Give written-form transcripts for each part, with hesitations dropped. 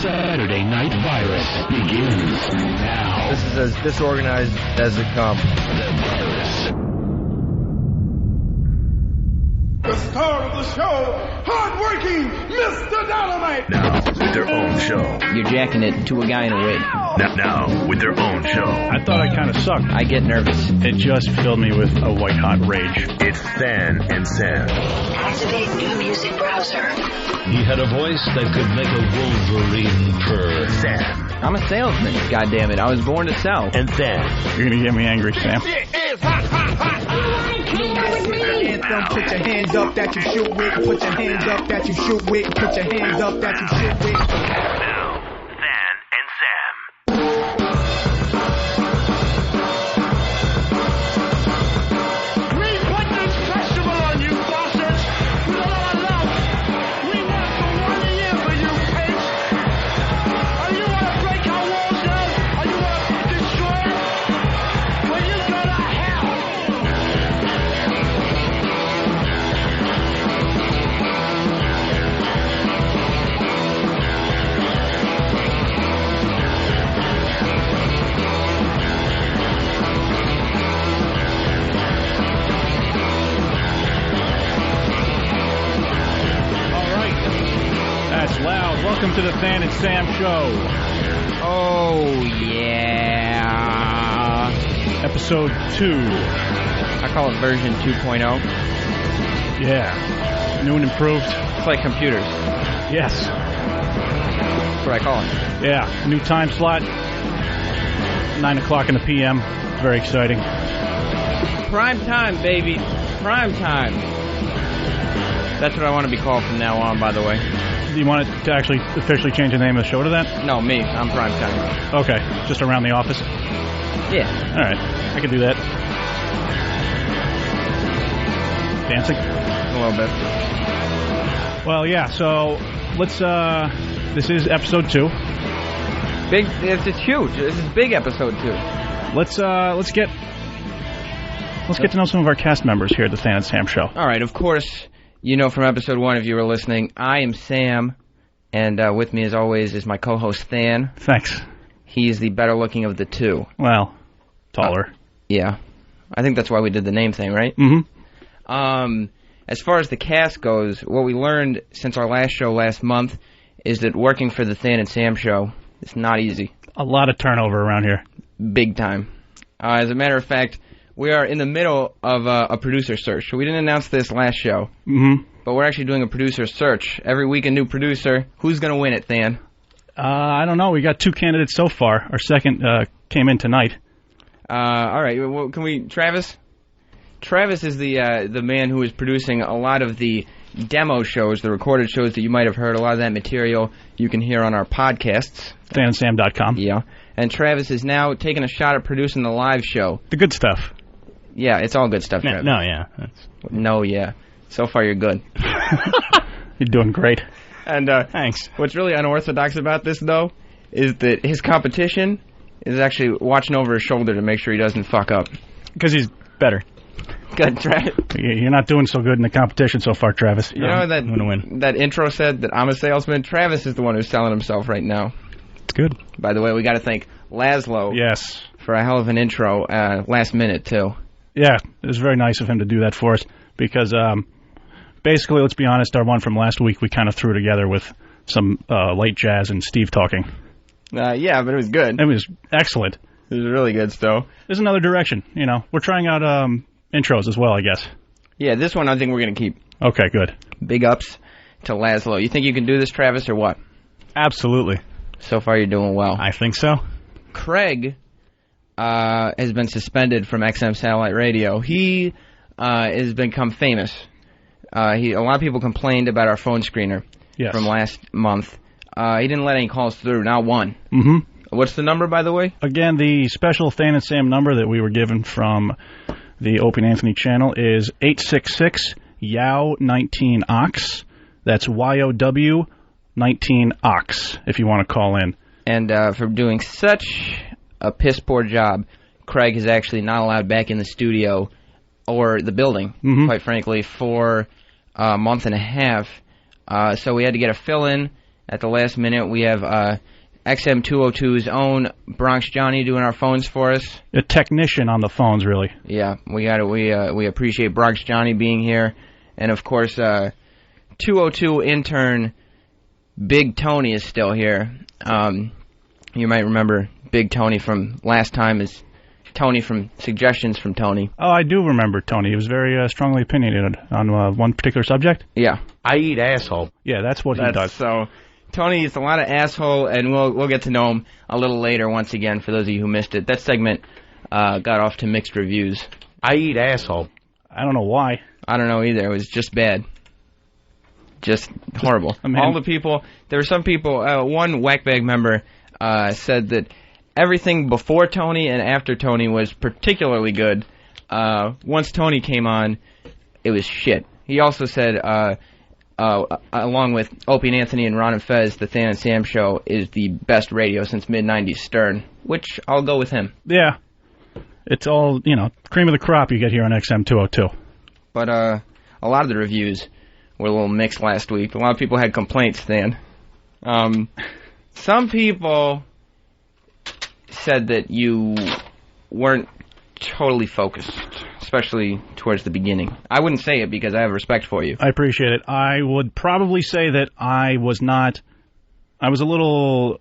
Saturday Night Virus begins now. This is as disorganized as it comes. The star of the show, hard-working Mr. Dynamite. Now, with their own show. You're jacking it to a guy in a wig. Now, with their own show. I thought I kind of sucked. I get nervous. It just filled me with a white-hot rage. It's Than and Sam. Activate new music browser. He had a voice that could make a Wolverine purr. Sam. I'm a salesman, goddammit. I was born to sell. And Than. You're going to get me angry, Sam. Put your hands up that you shoot with. Put your hands up that you shoot with. Put your hands up that you shoot with. Now, Than and Sam. We put this festival on you, bosses, with a lot of love. We work for 1 year for you, pigs. Are you want to break our walls down? Are you want to destroy it? Well, you go to hell. All right. That's loud. Welcome to the Than and Sam Show. Oh, yeah. Episode 2. I call it version 2.0. Yeah. New and improved. It's like computers. Yes. That's what I call it. Yeah. New time slot. 9 o'clock in the p.m. Very exciting. Prime time, baby. Prime time. That's what I want to be called from now on, by the way. Do you want it to actually officially change the name of the show to that? No, me. I'm prime time. Okay. Just around the office? Yeah. All right. I can do that. Dancing? A little bit. Well, yeah, so let's, this is episode 2. Big. It's huge. This is big episode 2. Let's get to know some of our cast members here at the Than and Sam Show. All right, of course, you know from episode 1, if you were listening, I am Sam, and with me, as always, is my co-host, Than. Thanks. He's the better-looking of the two. Well, taller. Yeah. I think that's why we did the name thing, right? Mm-hmm. As far as the cast goes, what we learned since our last show last month is that working for the Than and Sam Show is not easy. A lot of turnover around here. Big time. As a matter of fact, we are in the middle of a producer search. We didn't announce this last show, but we're actually doing a producer search. Every week a new producer. Who's going to win it, Than? I don't know. We got 2 candidates so far. Our second came in tonight. All right. Well, can we... Travis? Travis is the man who is producing a lot of the demo shows, the recorded shows that you might have heard. A lot of that material you can hear on our podcasts. ThanandSam.com. Yeah. And Travis is now taking a shot at producing the live show. The good stuff. Yeah, it's all good stuff, Travis. No, yeah. So far, you're good. You're doing great. And thanks. What's really unorthodox about this, though, is that his competition is actually watching over his shoulder to make sure he doesn't fuck up. Because he's better. Good, Travis. You're not doing so good in the competition so far, Travis. You know that I'm gonna win. That intro said that I'm a salesman? Travis is the one who's selling himself right now. It's good. By the way, we got to thank Laszlo. Yes. For a hell of an intro, last minute, too. Yeah, it was very nice of him to do that for us because basically, let's be honest, our one from last week we kind of threw together with some light jazz and Steve talking. Yeah, but it was good. It was excellent. It was really good, though. There's another direction, you know. We're trying out intros as well, I guess. Yeah, this one I think we're going to keep. Okay, good. Big ups to Laszlo. You think you can do this, Travis, or what? Absolutely. So far, you're doing well. I think so. Craig has been suspended from XM Satellite Radio. He has become famous. A lot of people complained about our phone screener from last month. He didn't let any calls through, not one. Mm-hmm. What's the number, by the way? Again, the special Than and Sam number that we were given from the Opie and Anthony channel is 866-YOW-19-OX. That's YOW 19-OX, if you want to call in. And for doing such a piss-poor job, Craig is actually not allowed back in the studio or the building, quite frankly, for a month and a half. So we had to get a fill-in, at the last minute. We have XM 202's own Bronx Johnny doing our phones for us. A technician on the phones, really. Yeah, we appreciate Bronx Johnny being here, and of course, 202 intern Big Tony is still here. You might remember Big Tony from last time is Tony from Suggestions from Tony. Oh, I do remember Tony. He was very strongly opinionated on one particular subject. Yeah. I eat asshole. Yeah, that's what he does. So, Tony is a lot of asshole, and we'll get to know him a little later once again, for those of you who missed it. That segment got off to mixed reviews. I eat asshole. I don't know why. I don't know either. It was just bad. Just horrible. All the people, there were some people, one Whackbag member said that everything before Tony and after Tony was particularly good. Once Tony came on, it was shit. He also said, along with Opie and Anthony and Ron and Fez, the Than and Sam show is the best radio since mid-90s Stern, which I'll go with him. Yeah. It's all, cream of the crop you get here on XM 202. But a lot of the reviews were a little mixed last week. A lot of people had complaints, Than. Some people said that you weren't totally focused, especially towards the beginning. I wouldn't say it because I have respect for you. I appreciate it. I would probably say that I was a little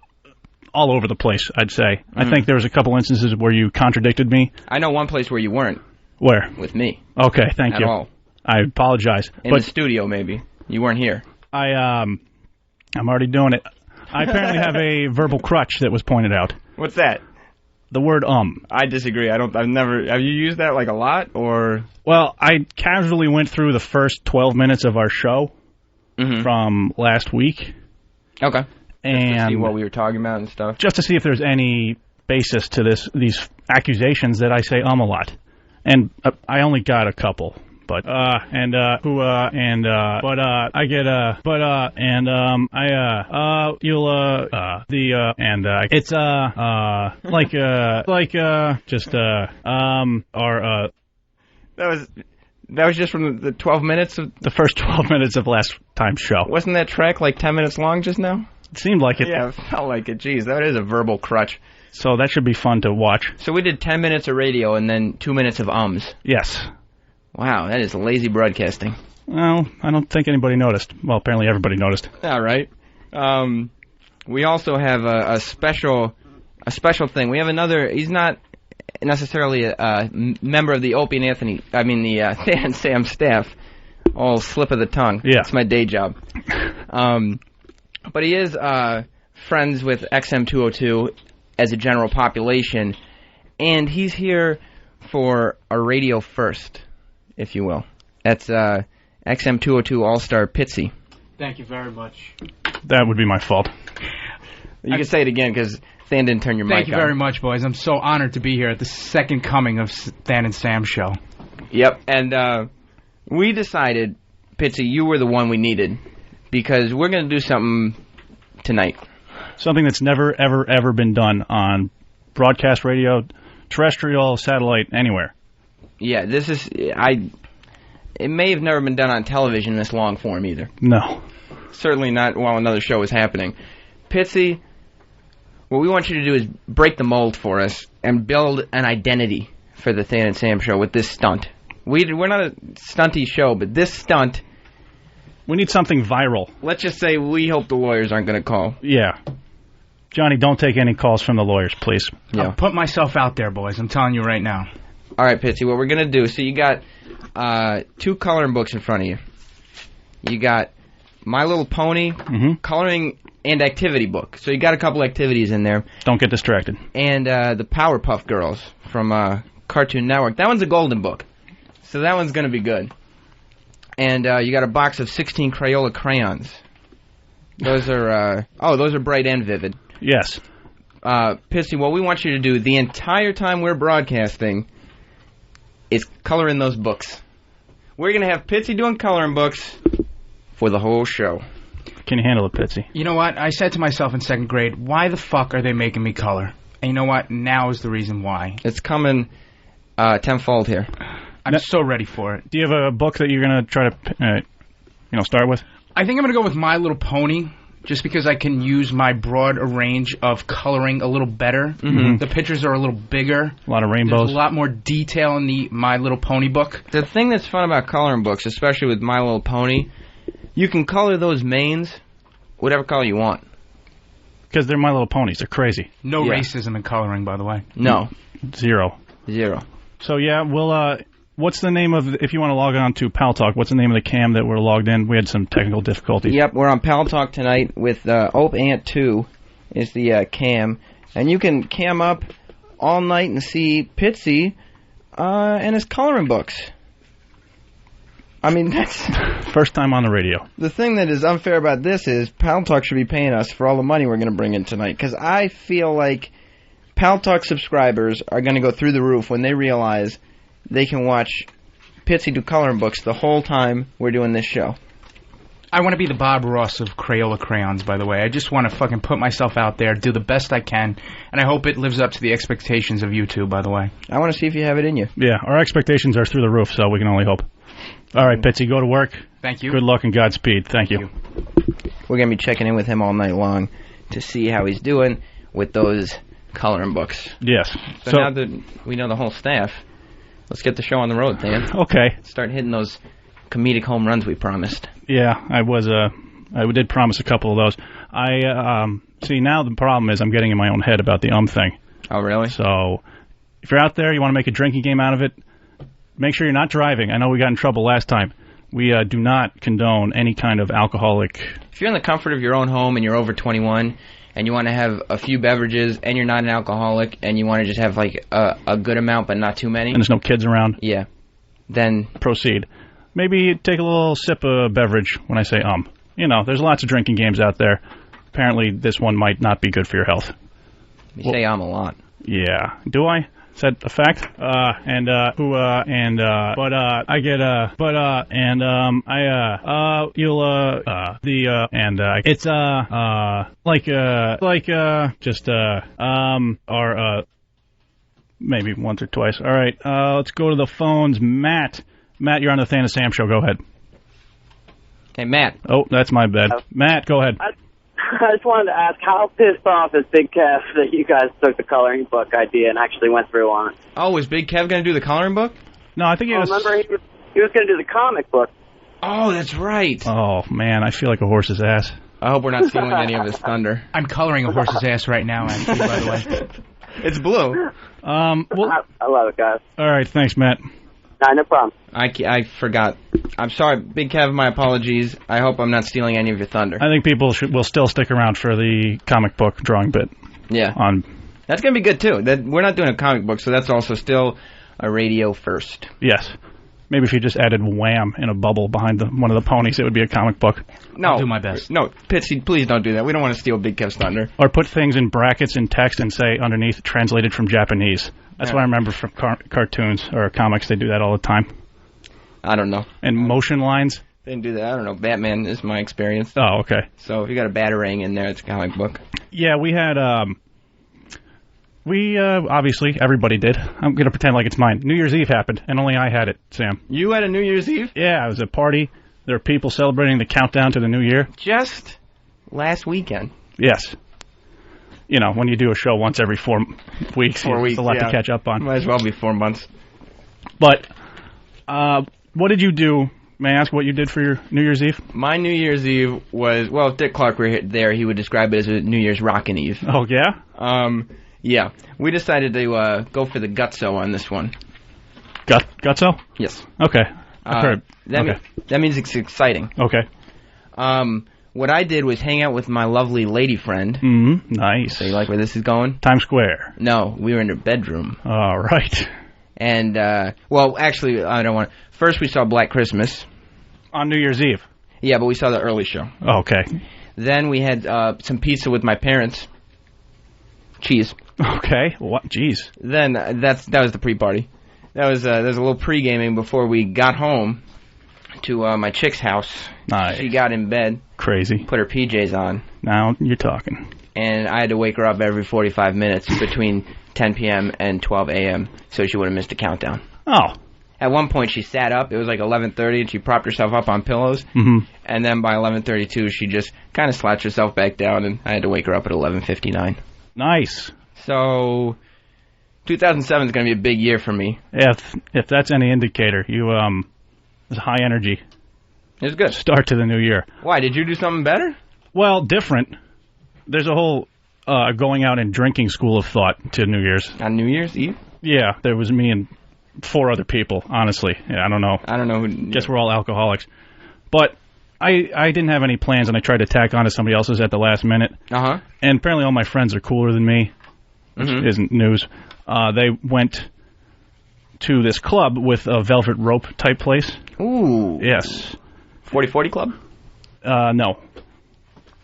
all over the place, I'd say. Mm-hmm. I think there was a couple instances where you contradicted me. I know one place where you weren't. Where? With me. Okay, thank you. At all. I apologize. In the studio, maybe. You weren't here. I'm already doing it. I apparently have a verbal crutch that was pointed out. What's that? The word I disagree. Have you used that like a lot, or? Well, I casually went through the first 12 minutes of our show from last week. Okay. And just to see what we were talking about and stuff. Just to see if there's any basis to these accusations that I say a lot. And I only got a couple. But That was just from the 12 minutes of the first 12 minutes of last time's show. Wasn't that track like 10 minutes long just now? It seemed like it. Yeah, it felt like it. Jeez, that is a verbal crutch. So that should be fun to watch. So we did 10 minutes of radio and then 2 minutes of ums. Yes. Wow, that is lazy broadcasting. Well, I don't think anybody noticed. Well, apparently everybody noticed. All right. We also have a special thing. We have another. He's not necessarily a member of the Opie and Anthony. I mean the Than and Sam staff. All slip of the tongue. Yeah, it's my day job. But he is friends with XM 202 as a general population, and he's here for a radio first, if you will. That's XM 202 All-Star Pitsy. Thank you very much. That would be my fault. You can say it again because Than didn't turn your mic on. Thank you very much, boys. I'm so honored to be here at the second coming of Than and Sam show. Yep, and we decided, Pitsy, you were the one we needed because we're going to do something tonight. Something that's never, ever, ever been done on broadcast radio, terrestrial, satellite, anywhere. Yeah, this is... It may have never been done on television in this long form either. No. Certainly not while another show is happening. Pitsy, what we want you to do is break the mold for us and build an identity for the Than and Sam show with this stunt. We're not a stunty show, but this stunt... We need something viral. Let's just say we hope the lawyers aren't going to call. Yeah. Johnny, don't take any calls from the lawyers, please. Yeah. I'll put myself out there, boys. I'm telling you right now. All right, Pitsy, what we're going to do, so you got 2 coloring books in front of you. You got My Little Pony, coloring and activity book. So you got a couple activities in there. Don't get distracted. And the Powerpuff Girls from Cartoon Network. That one's a golden book. So that one's going to be good. And you got a box of 16 Crayola crayons. Those are those are bright and vivid. Yes. Pissy, what we want you to do the entire time we're broadcasting is color in those books. We're going to have Pitsy doing coloring books for the whole show. Can you handle it, Pitsy? You know what? I said to myself in 2nd grade, why the fuck are they making me color? And you know what? Now is the reason why. It's coming tenfold here. I'm so ready for it. Do you have a book that you're going to try to start with? I think I'm going to go with My Little Pony. just because I can use my broad range of coloring a little better. Mm-hmm. The pictures are a little bigger. A lot of rainbows. There's a lot more detail in the My Little Pony book. The thing that's fun about coloring books, especially with My Little Pony, you can color those mains whatever color you want. Because they're My Little Ponies. They're crazy. No racism in coloring, by the way. No. Zero. So, yeah, we'll... What's the name of, if you want to log on to Pal Talk, what's the name of the cam that we're logged in? We had some technical difficulties. Yep, we're on Pal Talk tonight with Ant 2 is the cam. And you can cam up all night and see Pitsy and his coloring books. I mean, that's... First time on the radio. The thing that is unfair about this is Pal Talk should be paying us for all the money we're going to bring in tonight. Because I feel like Pal Talk subscribers are going to go through the roof when they realize they can watch Pitsy do coloring books the whole time we're doing this show. I want to be the Bob Ross of Crayola crayons, by the way. I just want to fucking put myself out there, do the best I can, and I hope it lives up to the expectations of you two, by the way. I want to see if you have it in you. Yeah, our expectations are through the roof, so we can only hope. All right, Pitsy, go to work. Thank you. Good luck and Godspeed. Thank you. We're going to be checking in with him all night long to see how he's doing with those coloring books. Yes. So now that we know the whole staff... Let's get the show on the road, Dan. Okay. Start hitting those comedic home runs we promised. Yeah, I did promise a couple of those. See, now the problem is I'm getting in my own head about the thing. Oh, really? So, if you're out there, you want to make a drinking game out of it, make sure you're not driving. I know we got in trouble last time. We do not condone any kind of alcoholic... If you're in the comfort of your own home and you're over 21... and you want to have a few beverages, and you're not an alcoholic, and you want to just have, like, a good amount, but not too many. And there's no kids around. Yeah. Then... Proceed. Maybe take a little sip of beverage when I say You know, there's lots of drinking games out there. Apparently, this one might not be good for your health. You say a lot. Yeah. Do I? Is that a fact? Maybe once or twice. All right, let's go to the phones. Matt, you're on the Nathaniel Sam Show. Go ahead. Hey, Matt. Oh, that's my bad. Matt, go ahead. I just wanted to ask, how pissed off is Big Kev that you guys took the coloring book idea and actually went through on it? Oh, was Big Kev going to do the coloring book? No, I think he was... Remember, he was going to do the comic book. Oh, that's right. Oh, man, I feel like a horse's ass. I hope we're not stealing any of his thunder. I'm coloring a horse's ass right now, actually, by the way. It's blue. Well, I love it, guys. All right, thanks, Matt. No problem. I forgot. I'm sorry, Big Kev, my apologies. I hope I'm not stealing any of your thunder. I think people will still stick around for the comic book drawing bit. Yeah. That's going to be good, too. We're not doing a comic book, so that's also still a radio first. Yes. Maybe if you just added Wham in a bubble behind one of the ponies, it would be a comic book. No. I'll do my best. No, Pitsy, please don't do that. We don't want to steal Big Kev's thunder. Or put things in brackets in text and say underneath, translated from Japanese. That's what I remember from cartoons or comics. They do that all the time. I don't know. And motion lines? They didn't do that. I don't know. Batman is my experience. Oh, okay. So if you got a Batarang in there, it's a comic book. Yeah, we had... obviously, everybody did. I'm going to pretend like it's mine. New Year's Eve happened, and only I had it, Sam. You had a New Year's Eve? Yeah, it was a party. There were people celebrating the countdown to the new year. Just last weekend. Yes. You know, when you do a show once every 4 weeks, there's a lot to catch up on. Might as well be 4 months. But, what did you do? May I ask what you did for your New Year's Eve? My New Year's Eve was, well, if Dick Clark were there, he would describe it as a New Year's rockin' Eve. Oh, yeah? Yeah. We decided to go for the gutso on this one. Gutso? Yes. Okay. I've heard. That means it's exciting. Okay. What I did was hang out with my lovely lady friend. Mm-hmm. Nice. So you like where this is going? Times Square. No, we were in her bedroom. All right. And, well, actually, I don't want to... First, we saw Black Christmas. On New Year's Eve? Yeah, but we saw the early show. Okay. Then we had some pizza with my parents. Cheese. Okay. What? Jeez. Then that was the pre-party. There was a little pre-gaming before we got home to my chick's house. Nice. She got in bed. Crazy. Put her PJs on. Now you're talking. And I had to wake her up every 45 minutes between 10 p.m. and 12 a.m. so she would have missed a countdown. Oh. At one point, she sat up. It was like 11:30, and she propped herself up on pillows. Mm-hmm. And then by 11:32, she just kind of slouched herself back down, and I had to wake her up at 11:59. Nice. So, 2007 is going to be a big year for me. Yeah, if that's any indicator, you it was high energy. It was good. Start to the new year. Why? Did you do something better? Well, different. There's a whole going out and drinking school of thought to New Year's. On New Year's Eve? Yeah, there was me and 4 other people, honestly. Yeah, I don't know. I don't know who... Guess we're all alcoholics. But I didn't have any plans, and I tried to tack on to somebody else's at the last minute. Uh-huh. And apparently all my friends are cooler than me, which isn't news. They went to this club with a velvet rope type place. Ooh. Yes. 40-40 Club? No.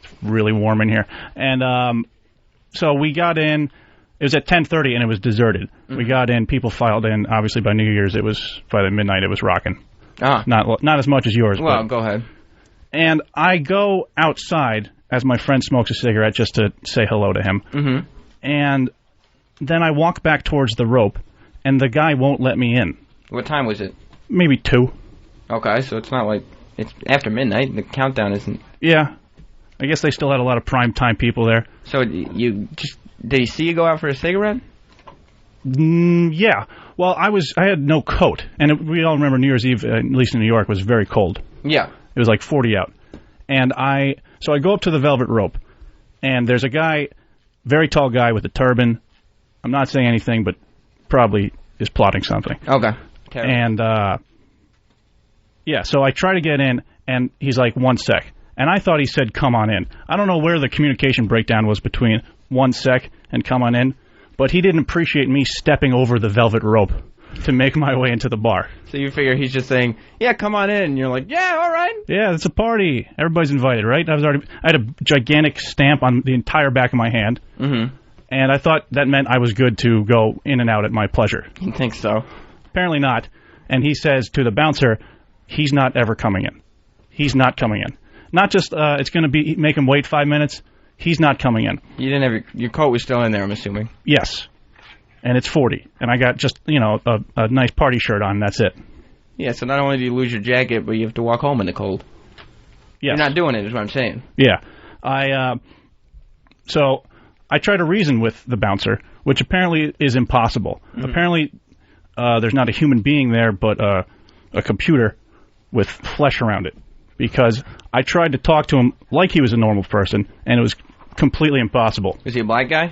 It's really warm in here. And so we got in. It was at 10:30, and it was deserted. Mm-hmm. We got in. People filed in. Obviously, by New Year's, it was by the midnight. It was rocking. Not as much as yours. Well, but. Go ahead. And I go outside as my friend smokes a cigarette just to say hello to him. Mm-hmm. And then I walk back towards the rope, and the guy won't let me in. What time was it? Maybe 2. Okay, so it's not like... It's after midnight. The countdown isn't... Yeah. I guess they still had a lot of prime time people there. So you just... Did he see you go out for a cigarette? Yeah. Well, I had no coat, and we all remember New Year's Eve, at least in New York, was very cold. Yeah. It was like 40 out. And so I go up to the velvet rope, and there's a guy, very tall guy with a turban. I'm not saying anything, but probably is plotting something. Okay. And, yeah, so I try to get in, and he's like, 1 sec. And I thought he said, come on in. I don't know where the communication breakdown was between 1 sec and come on in, but he didn't appreciate me stepping over the velvet rope to make my way into the bar. So you figure he's just saying, yeah, come on in. And you're like, yeah, all right. Yeah, it's a party. Everybody's invited, right? I had a gigantic stamp on the entire back of my hand. Mm-hmm. And I thought that meant I was good to go in and out at my pleasure. You think so? Apparently not. And he says to the bouncer, he's not ever coming in. He's not coming in. Not just it's going to make him wait 5 minutes. He's not coming in. You didn't have your coat was still in there, I'm assuming. Yes. And it's 40. And I got just, a nice party shirt on, and that's it. Yeah, so not only do you lose your jacket, but you have to walk home in the cold. Yes. You're not doing it, is what I'm saying. Yeah. So I try to reason with the bouncer, which apparently is impossible. Mm-hmm. Apparently there's not a human being there, but a computer with flesh around it. Because I tried to talk to him like he was a normal person, and it was completely impossible. Was he a black guy?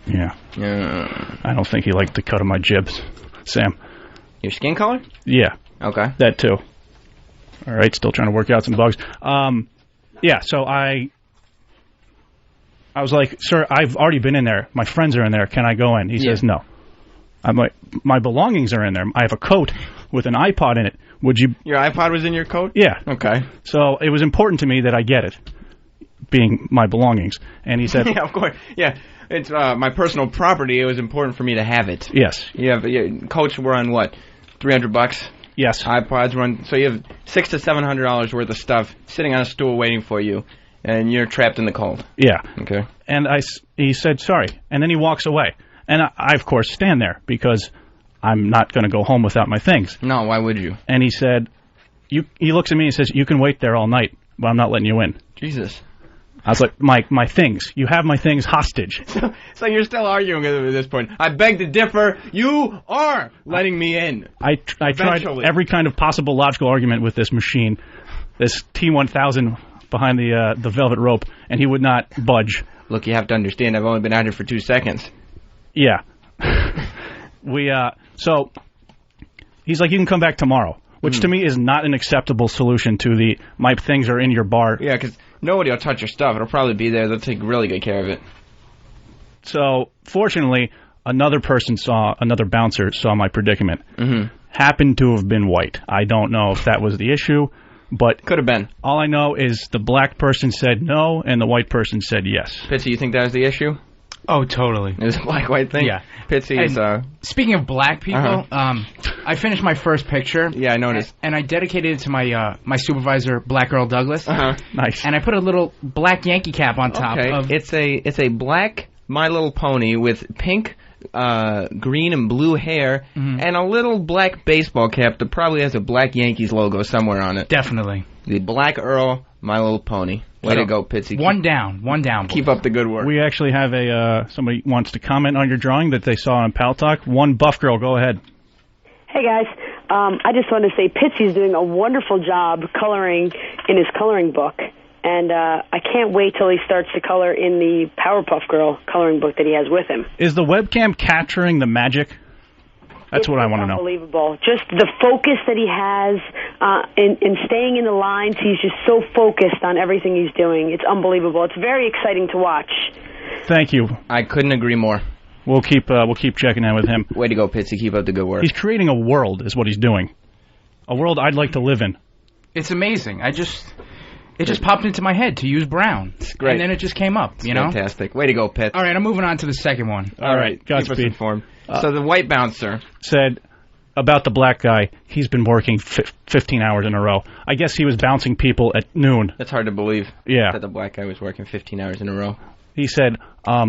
Yeah. I don't think he liked the cut of my jibs. Sam. Your skin color? Yeah. Okay. That too. All right, still trying to work out some bugs. Yeah, so I was like, sir, I've already been in there. My friends are in there. Can I go in? He says no. I'm like, my belongings are in there. I have a coat with an iPod in it. Would you... Your iPod was in your coat? Yeah. Okay. So it was important to me that I get it, being my belongings. And he said... Yeah, of course. Yeah. It's my personal property. It was important for me to have it. Yes. Your coats were on what? $300? Yes. iPods were on... So you have $600 to $700 worth of stuff sitting on a stool waiting for you, and you're trapped in the cold. Yeah. Okay. And he said, sorry. And then he walks away. And I, of course, stand there because I'm not going to go home without my things. No, why would you? And he said, he looks at me and says, you can wait there all night, but I'm not letting you in. Jesus. I was like, my things. You have my things hostage. So you're still arguing at this point. I beg to differ. You are letting me in. I tried every kind of possible logical argument with this machine, this T-1000 behind the velvet rope, and he would not budge. Look, you have to understand, I've only been out here for 2 seconds. Yeah. So he's like, you can come back tomorrow, which to me is not an acceptable solution to my things are in your bar. Yeah, because nobody will touch your stuff. It'll probably be there. They'll take really good care of it. So fortunately, another bouncer saw my predicament. Mm-hmm. Happened to have been white. I don't know if that was the issue, but could have been. All I know is the black person said no, and the white person said yes. Pitsy, you think that was the issue? Oh, totally. It was a black-white thing? Yeah. Pitsy is... Speaking of black people, I finished my first picture. Yeah, I noticed. And I dedicated it to my supervisor, Black Girl Douglas. Nice. And I put a little black Yankee cap on top. Okay. It's a black My Little Pony with pink green and blue hair, and a little black baseball cap that probably has a black Yankees logo somewhere on it. Definitely. The Black Earl, My Little Pony. Way to go, Pitsy. One down. Keep up the good work. We actually have somebody wants to comment on your drawing that they saw on Pal Talk. One buff girl, go ahead. Hey, guys. I just want to say Pitsy's doing a wonderful job coloring in his coloring book. And I can't wait till he starts to color in the Powerpuff Girl coloring book that he has with him. Is the webcam capturing the magic? That's what I want to know. Unbelievable. Just the focus that he has in staying in the lines. He's just so focused on everything he's doing. It's unbelievable. It's very exciting to watch. Thank you. I couldn't agree more. We'll keep checking in with him. Way to go, Pitsy. Keep up the good work. He's creating a world, is what he's doing. A world I'd like to live in. It's amazing. It just popped into my head to use brown. It's great. And then it just came up, it's fantastic. Way to go, Pits. All right, I'm moving on to the second one. All right, keep us informed. So the white bouncer said about the black guy, he's been working 15 hours in a row. I guess he was bouncing people at noon. That's hard to believe. Yeah. That the black guy was working 15 hours in a row. He said,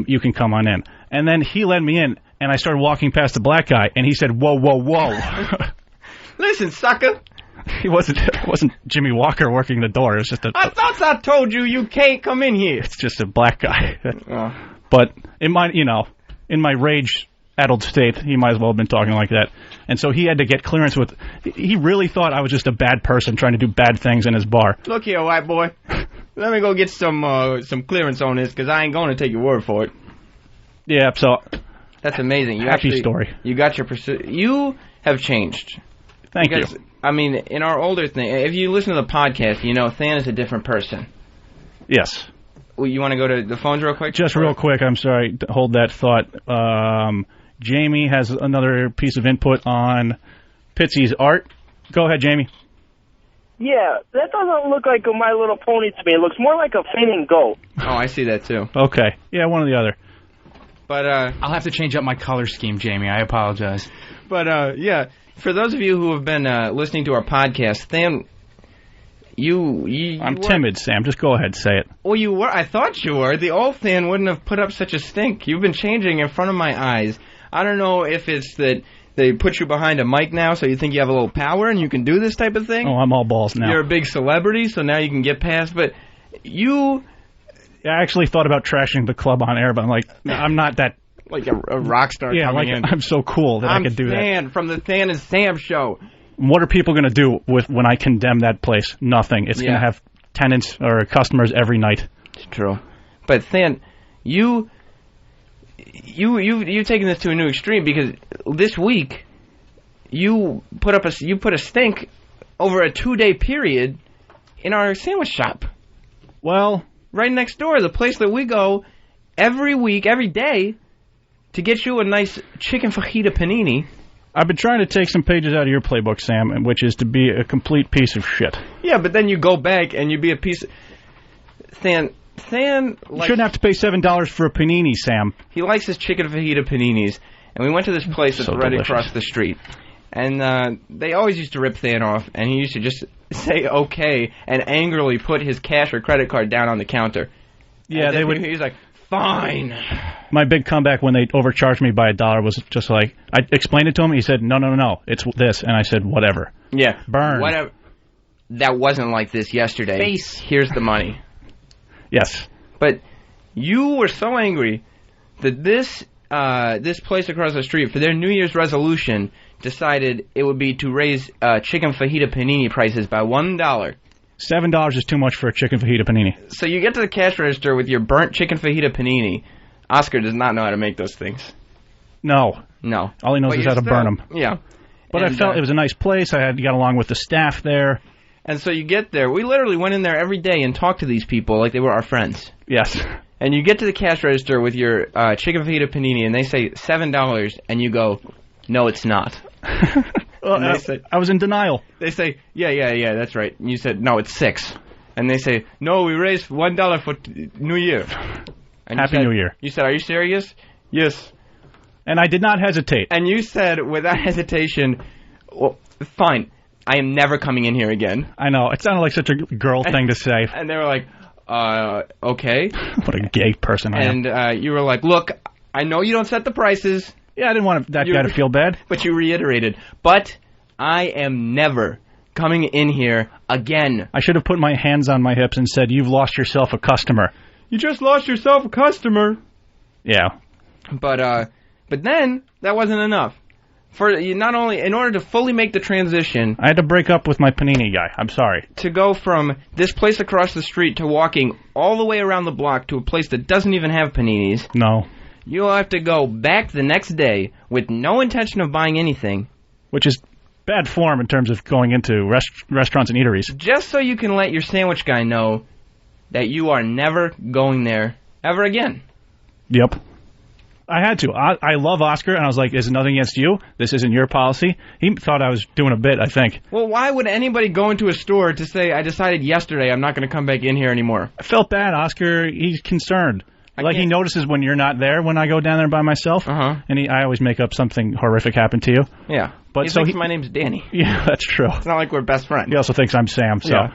you can come on in. And then he let me in, and I started walking past the black guy, and he said, whoa, whoa, whoa. Listen, sucker. It wasn't Jimmy Walker working the door. It was just I thought I told you can't come in here. It's just a black guy. But in my rage-addled state, he might as well have been talking like that. And so he had to get clearance with. He really thought I was just a bad person trying to do bad things in his bar. Look here, white boy. Let me go get some clearance on this, because I ain't going to take your word for it. Yeah, so that's amazing. Happy story. You got your You have changed. Thank you. I mean, in our older thing, if you listen to the podcast, you know Than is a different person. Yes. Well, you want to go to the phones real quick? Just real quick, I'm sorry. Hold that thought. Jamie has another piece of input on Pitsy's art. Go ahead, Jamie. Yeah, that doesn't look like a My Little Pony to me. It looks more like a fainting goat. Oh, I see that too. Okay. Yeah, one or the other. But I'll have to change up my color scheme, Jamie. I apologize. But yeah, for those of you who have been listening to our podcast, Than, I'm timid, Sam. Just go ahead, say it. Well, you were. I thought you were. The old Than wouldn't have put up such a stink. You've been changing in front of my eyes. I don't know if it's that they put you behind a mic now, so you think you have a little power and you can do this type of thing. Oh, I'm all balls now. You're a big celebrity, so now you can get past. But you... I actually thought about trashing the club on air, but I'm like, I'm not that... Like a rock star coming in. I'm so cool that I could do that. I'm Than from the Than and Sam show. What are people going to do when I condemn that place? Nothing. It's going to have tenants or customers every night. It's true. But Than, you've taken this to a new extreme, because this week you put a stink over a 2-day period in our sandwich shop. Well, right next door, the place that we go every week, every day, to get you a nice chicken fajita panini. I've been trying to take some pages out of your playbook, Sam, which is to be a complete piece of shit. Yeah, but then you go back and you be a piece of... Than you shouldn't have to pay $7 for a panini, Sam. He likes his chicken fajita paninis, and we went to this place that's right across the street. And they always used to rip Than off, and he used to just say okay and angrily put his cash or credit card down on the counter. Yeah, they would. He's like, fine. My big comeback when they overcharged me by $1 was just like, I explained it to him. He said, no, it's this. And I said, whatever. Yeah. Burn. Whatever. That wasn't like this yesterday. Face. Here's the money. Yes. But you were so angry that this place across the street, for their New Year's resolution, decided it would be to raise chicken fajita panini prices by $1. $7 is too much for a chicken fajita panini. So you get to the cash register with your burnt chicken fajita panini. Oscar does not know how to make those things. No. All he knows is how to burn them. Yeah. But I felt it was a nice place. I got along with the staff there. And so you get there. We literally went in there every day and talked to these people like they were our friends. Yes. And you get to the cash register with your chicken fajita panini, and they say $7, and you go, no, it's not. Well, I was in denial. They say, yeah, that's right. And you said, no, it's $6. And they say, no, we raised $1 for New Year. And Happy New Year. You said, are you serious? Yes. And I did not hesitate. And you said, without hesitation, well, fine, I am never coming in here again. I know. It sounded like such a girl thing to say. And they were like, okay. What a gay person I am. And you were like, look, I know you don't set the prices, Yeah, I didn't want that guy to feel bad. But you reiterated, but I am never coming in here again. I should have put my hands on my hips and said, you've lost yourself a customer. You just lost yourself a customer. Yeah. But then, that wasn't enough. Not only, in order to fully make the transition... I had to break up with my panini guy. I'm sorry. To go from this place across the street to walking all the way around the block to a place that doesn't even have paninis... No. You'll have to go back the next day with no intention of buying anything. Which is bad form in terms of going into restaurants and eateries. Just so you can let your sandwich guy know that you are never going there ever again. Yep. I had to. I love Oscar, and I was like, there's nothing against you. This isn't your policy. He thought I was doing a bit, I think. Well, why would anybody go into a store to say, I decided yesterday I'm not going to come back in here anymore? I felt bad, Oscar. He's concerned. He notices when you're not there when I go down there by myself. Uh-huh. And I always make up something horrific happened to you. Yeah. But he thinks my name's Danny. Yeah, that's true. It's not like we're best friends. He also thinks I'm Sam, so. Yeah.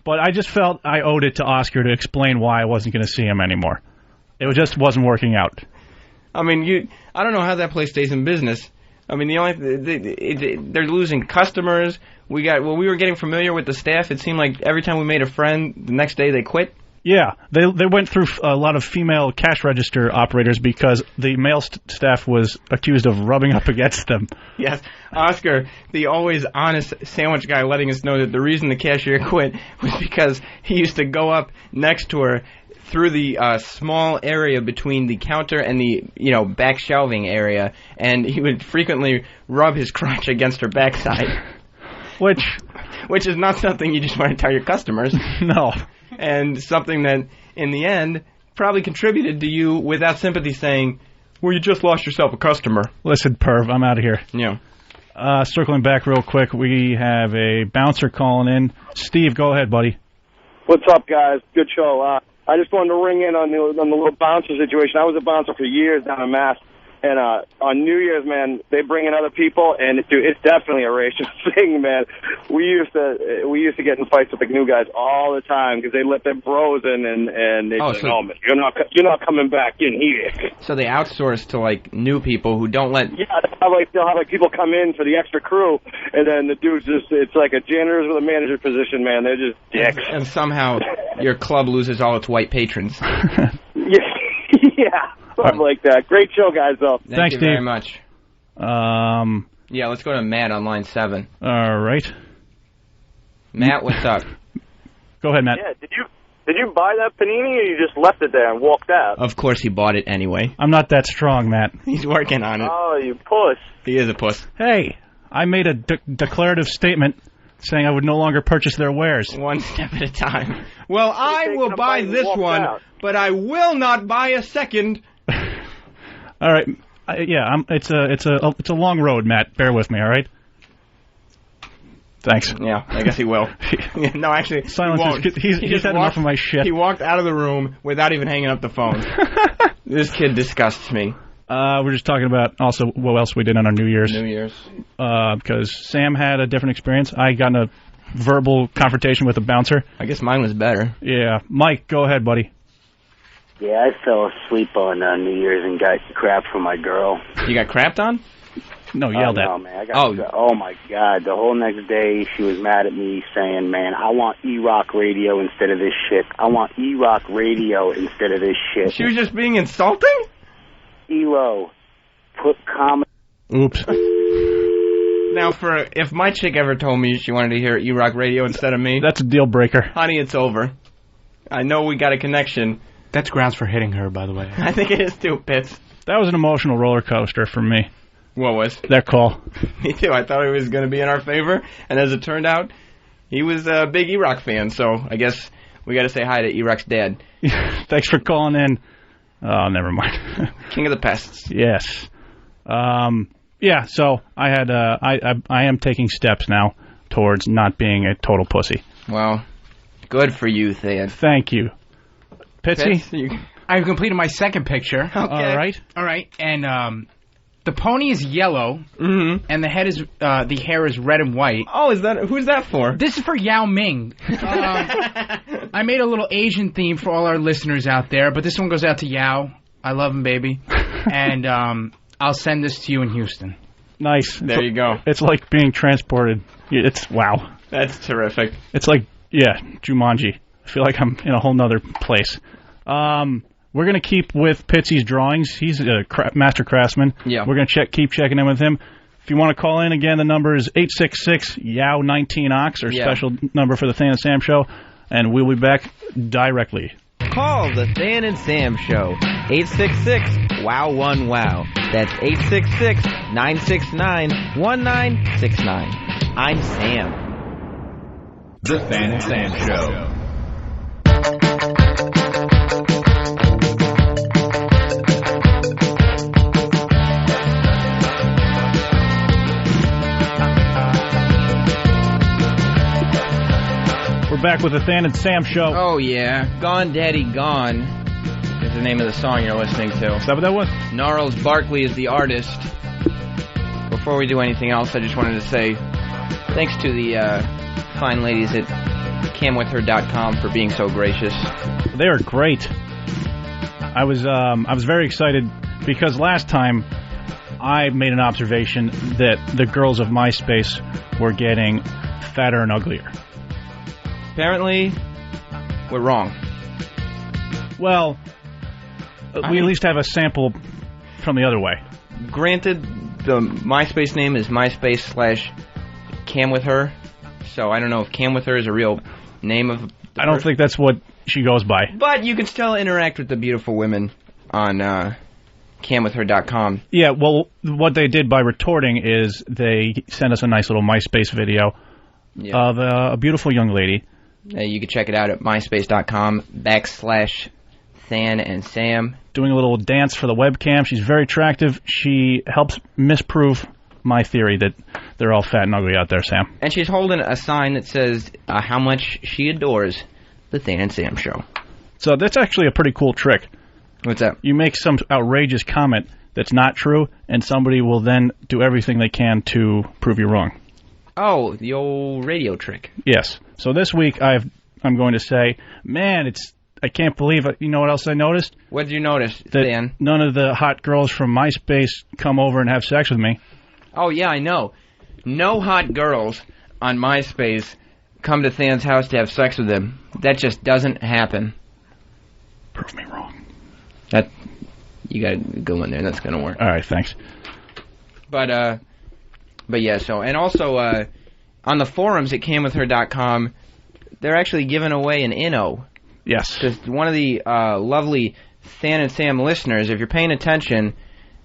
But I just felt I owed it to Oscar to explain why I wasn't going to see him anymore. It just wasn't working out. I mean, I don't know how that place stays in business. I mean, they're losing customers. We were getting familiar with the staff. It seemed like every time we made a friend, the next day they quit. Yeah, they went through a lot of female cash register operators because the male staff was accused of rubbing up against them. Yes, Oscar, the always honest sandwich guy, letting us know that the reason the cashier quit was because he used to go up next to her through the small area between the counter and the back shelving area, and he would frequently rub his crotch against her backside. Which is not something you just want to tell your customers. No. And something that, in the end, probably contributed to you without sympathy saying, well, you just lost yourself a customer. Listen, perv, I'm out of here. Yeah. Circling back real quick, we have a bouncer calling in. Steve, go ahead, buddy. What's up, guys? Good show. I just wanted to ring in on the little bouncer situation. I was a bouncer for years down in Mass, and on New Year's, man, they bring in other people, and it's definitely a racist thing, man. We used to get in fights with the new guys all the time because they let their bros in, and they said, "No, man, you're not coming back in here." So they outsource to new people who don't let. Yeah, they'll have people come in for the extra crew, and then the dudes it's like a janitor's with a manager position, man. They're just dicks. And somehow your club loses all its white patrons. Yeah. Something like that. Great show, guys, though. Thank you Steve. very much. Yeah, let's go to Matt on line 7. All right. Matt, what's up? Go ahead, Matt. Yeah, did you buy that panini, or you just left it there and walked out? Of course he bought it anyway. I'm not that strong, Matt. He's working on it. Oh, you puss. He is a puss. Hey, I made a declarative statement saying I would no longer purchase their wares. One step at a time. Well, I will buy this one, but I will not buy a second. All right, it's a long road, Matt. Bear with me, all right? Thanks. Yeah, I guess he will. No, actually, silence. He's had enough of my shit. He walked out of the room without even hanging up the phone. This kid disgusts me. We're just talking about also what else we did on our New Year's. Because Sam had a different experience. I got in a verbal confrontation with a bouncer. I guess mine was better. Yeah, Mike, go ahead, buddy. Yeah, I fell asleep on New Year's and got crap from my girl. You got crapped on? No, yelled at. No, man. Oh, my God. The whole next day, she was mad at me saying, man, I want E-Rock radio instead of this shit. I want E-Rock radio instead of this shit. She was just being insulting? ELO, put comment. Oops. Now, if my chick ever told me she wanted to hear E-Rock radio instead of me... That's a deal breaker. Honey, it's over. I know we got a connection. That's grounds for hitting her, by the way. I think it is too, Pitts. That was an emotional roller coaster for me. What was? That call. Me too. I thought it was going to be in our favor, and as it turned out, he was a big E-Rock fan, so I guess we got to say hi to E-Rock's dad. Thanks for calling in. Oh, never mind. King of the pests. Yes. Yeah, so I had I am taking steps now towards not being a total pussy. Well, good for you, Thad. Thank you. Pitsy? I've completed my second picture. Okay. All right, and the pony is yellow, and the hair is red and white. Oh, who's that for? This is for Yao Ming. I made a little Asian theme for all our listeners out there, but this one goes out to Yao. I love him, baby. And I'll send this to you in Houston. Nice. There you go. It's like being transported. It's wow. That's terrific. It's like, yeah, Jumanji. I feel like I'm in a whole nother place. We're going to keep with Pitsy's drawings. He's a master craftsman. Yeah. We're going to keep checking in with him. If you want to call in, again, the number is 866-YOW-19-OX, our special number for the Than and Sam Show, and we'll be back directly. Call the Than and Sam Show, 866-WOW-1-WOW. That's 866-969-1969. I'm Sam. The Than and Sam Show. We're back with the Than and Sam Show. Oh, yeah. Gone Daddy Gone is the name of the song you're listening to. Is that what that was? Gnarls Barkley is the artist. Before we do anything else, I just wanted to say thanks to the fine ladies at camwithher.com for being so gracious. They are great. I was very excited because last time I made an observation that the girls of MySpace were getting fatter and uglier. Apparently, we're wrong. Well, we at least have a sample from the other way. Granted, the MySpace name is MySpace/CamWithHer, so I don't know if CamWithHer is a real name of the I don't think that's what she goes by. But you can still interact with the beautiful women on camwithher.com. Yeah, well, what they did by retorting is they sent us a nice little MySpace video of a beautiful young lady. You can check it out at myspace.com/Than and Sam. Doing a little dance for the webcam. She's very attractive. She helps misprove my theory that they're all fat and ugly out there, Sam. And she's holding a sign that says how much she adores the Than and Sam Show. So that's actually a pretty cool trick. What's that? You make some outrageous comment that's not true, and somebody will then do everything they can to prove you wrong. Oh, the old radio trick. Yes. So this week I'm going to say, man, I can't believe it. You know what else I noticed? What did you notice, that Dan? None of the hot girls from MySpace come over and have sex with me. Oh, yeah, I know. No hot girls on MySpace come to Than's house to have sex with him. That just doesn't happen. Prove me wrong. You got to go in there. That's going to work. All right, thanks. But yeah, so, and also, on the forums at camwithher.com, they're actually giving away an Inno. Yes. Because one of the lovely Than and Sam listeners, if you're paying attention,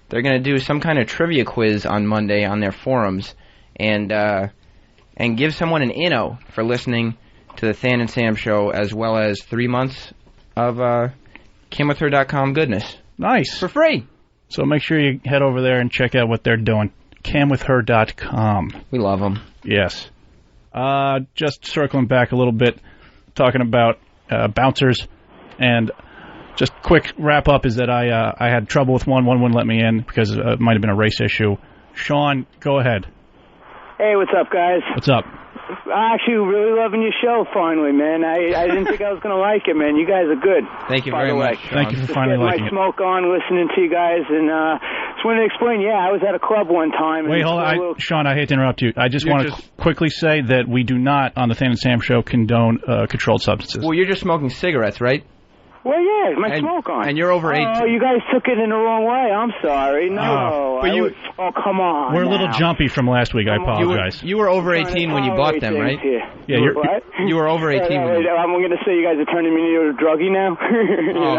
they're going to do some kind of trivia quiz on Monday on their forums, and give someone an Inno for listening to the Than and Sam Show, as well as 3 months of camwithher.com goodness. Nice. For free. So make sure you head over there and check out what they're doing. camwithher.com. We love them. Yes. Just circling back a little bit, talking about bouncers, and just quick wrap-up is that I had trouble with one wouldn't let me in because it might have been a race issue. Sean, go ahead. Hey, what's up, guys? What's up? I'm actually really loving your show, finally, man. I didn't think I was going to like it, man. You guys are good. Thank you very much. Thank you for finally liking it. Just getting my smoke on, listening to you guys, and just wanted to explain, I was at a club one time. Wait, hold on. Sean, I hate to interrupt you. I just want to quickly say that we do not, on the Than and Sam Show, condone controlled substances. Well, you're just smoking cigarettes, right? Well, yeah, my smoke on. And you're over 18. Oh, you guys took it in the wrong way. I'm sorry. No. But oh, come on. We're a little jumpy from last week. I apologize. You were over 18 when you bought them, right? Yeah, you were over 18. I'm going to say you guys are turning me into a druggie now.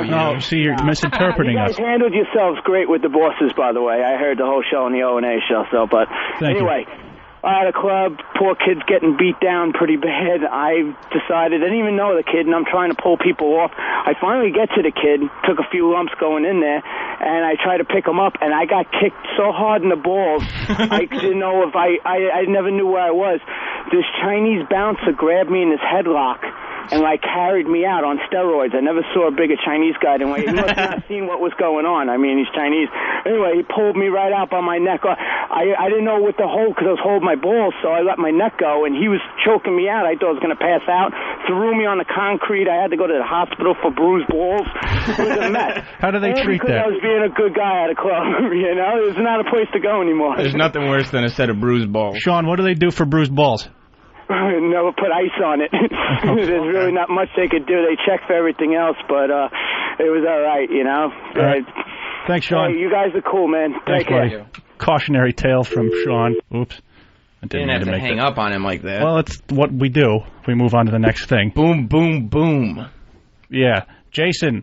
No, see, you're misinterpreting us. You guys handled yourselves great with the bosses, by the way. I heard the whole show on the O&A show, but anyway. I had a club, poor kid's getting beat down pretty bad. I decided, I didn't even know the kid, and I'm trying to pull people off. I finally get to the kid, took a few lumps going in there, and I tried to pick him up, and I got kicked so hard in the balls, I didn't know if I never knew where I was. This Chinese bouncer grabbed me in his headlock and carried me out on steroids. I never saw a bigger Chinese guy than he must have not seen what was going on. I mean, he's Chinese. Anyway, he pulled me right out by my neck. I didn't know what to hold because I was holding my balls, so I let my neck go, and he was choking me out. I thought I was going to pass out. Threw me on the concrete. I had to go to the hospital for bruised balls. was a mess. How do they treat because that? I was being a good guy at a club, you know? It's not a place to go anymore. There's nothing worse than a set of bruised balls. Sean, what do they do for bruised balls? Never put ice on it. There's really not much they could do. They check for everything else, but it was all right, you know? All right. Thanks, Sean. Hey, you guys are cool, man. Thanks, Take care. buddy. Cautionary tale from Sean. Oops. I didn't have to hang up on him like that. Well, it's what we do. We move on to the next thing. Boom, boom, boom. Yeah. Jason,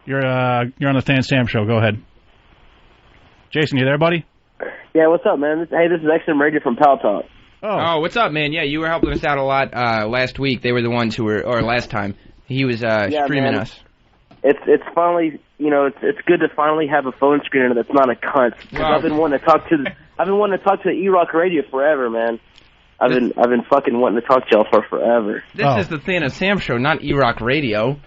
you're on the Than Sam show. Go ahead. Jason, you there, buddy? Yeah, what's up, man? This is XM Radio from Pal Talk. Oh, what's up, man? Yeah, you were helping us out a lot last week. They were the ones who were, or last time. He was streaming us. It's finally, you know, it's good to finally have a phone screener that's not a cunt. Wow. I've been wanting to talk to the E-Rock Radio forever, man. I've been fucking wanting to talk to y'all for forever. This is the Than Sam show, not E-Rock Radio.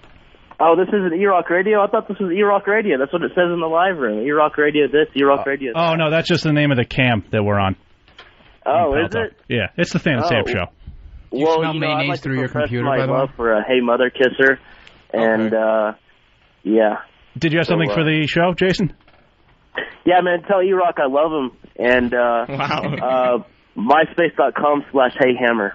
Oh, this isn't E-Rock Radio? I thought this was E-Rock Radio. That's what it says in the live room. E-Rock Radio this, E-Rock Radio that. Oh, no, that's just the name of the cam that we're on. Oh, is it? Yeah, it's the Than Sam show. You Well, smell you know, I'd mayonnaise like to through your profess computer, my by the way? love for a Hey Mother Kisser, and yeah. Did you have something for the show, Jason? Yeah, man, tell E-Rock I love him, and MySpace.com/HeyHammer.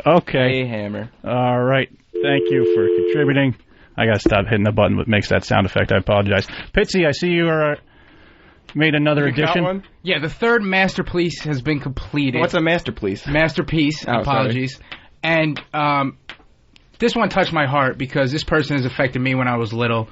Okay. Hey, Hammer. All right. Thank you for contributing. I got to stop hitting the button that makes that sound effect. I apologize. Pitsy, I see you are made another edition. Yeah, the third masterpiece has been completed. What's a masterpiece? Masterpiece. Oh, apologies. Sorry. And this one touched my heart because this person has affected me when I was little.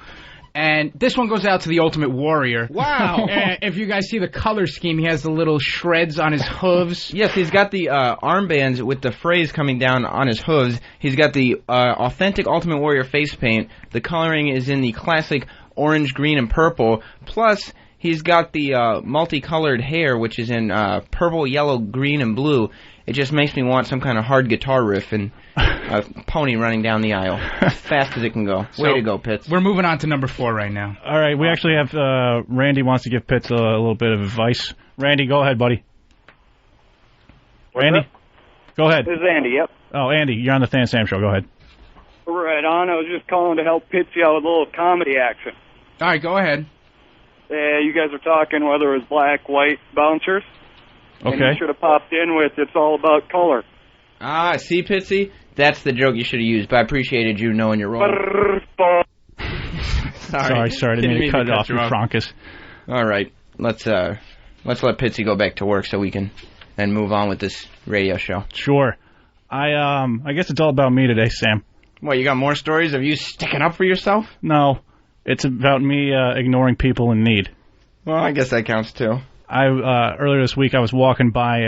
And this one goes out to the Ultimate Warrior. Wow. And if you guys see the color scheme, he has the little shreds on his hooves. Yes, he's got the armbands with the phrase coming down on his hooves. He's got the authentic Ultimate Warrior face paint. The coloring is in the classic orange, green, and purple. Plus, he's got the multicolored hair, which is in purple, yellow, green, and blue. It just makes me want some kind of hard guitar riff and a pony running down the aisle as fast as it can go. Way to go, Pitts. We're moving on to number 4 right now. All right, we actually have Randy wants to give Pitts a little bit of advice. Randy, go ahead, buddy. Randy, go ahead. This is Andy, yep. Oh, Andy, you're on the Than Sam show. Go ahead. Right on. I was just calling to help Pitsy out with a little comedy action. All right, go ahead. You guys were talking whether it was black, white bouncers. Okay. And you should have popped in with it's all about color. Ah, see, Pitsy? That's the joke you should have used, but I appreciated you knowing your role. Sorry, I didn't mean to cut it off, you Frankus. All right, let's let Pitsy go back to work so we can then move on with this radio show. Sure. I guess it's all about me today, Sam. What, you got more stories of you sticking up for yourself? No, it's about me ignoring people in need. Well, I guess that counts too. Earlier this week, I was walking by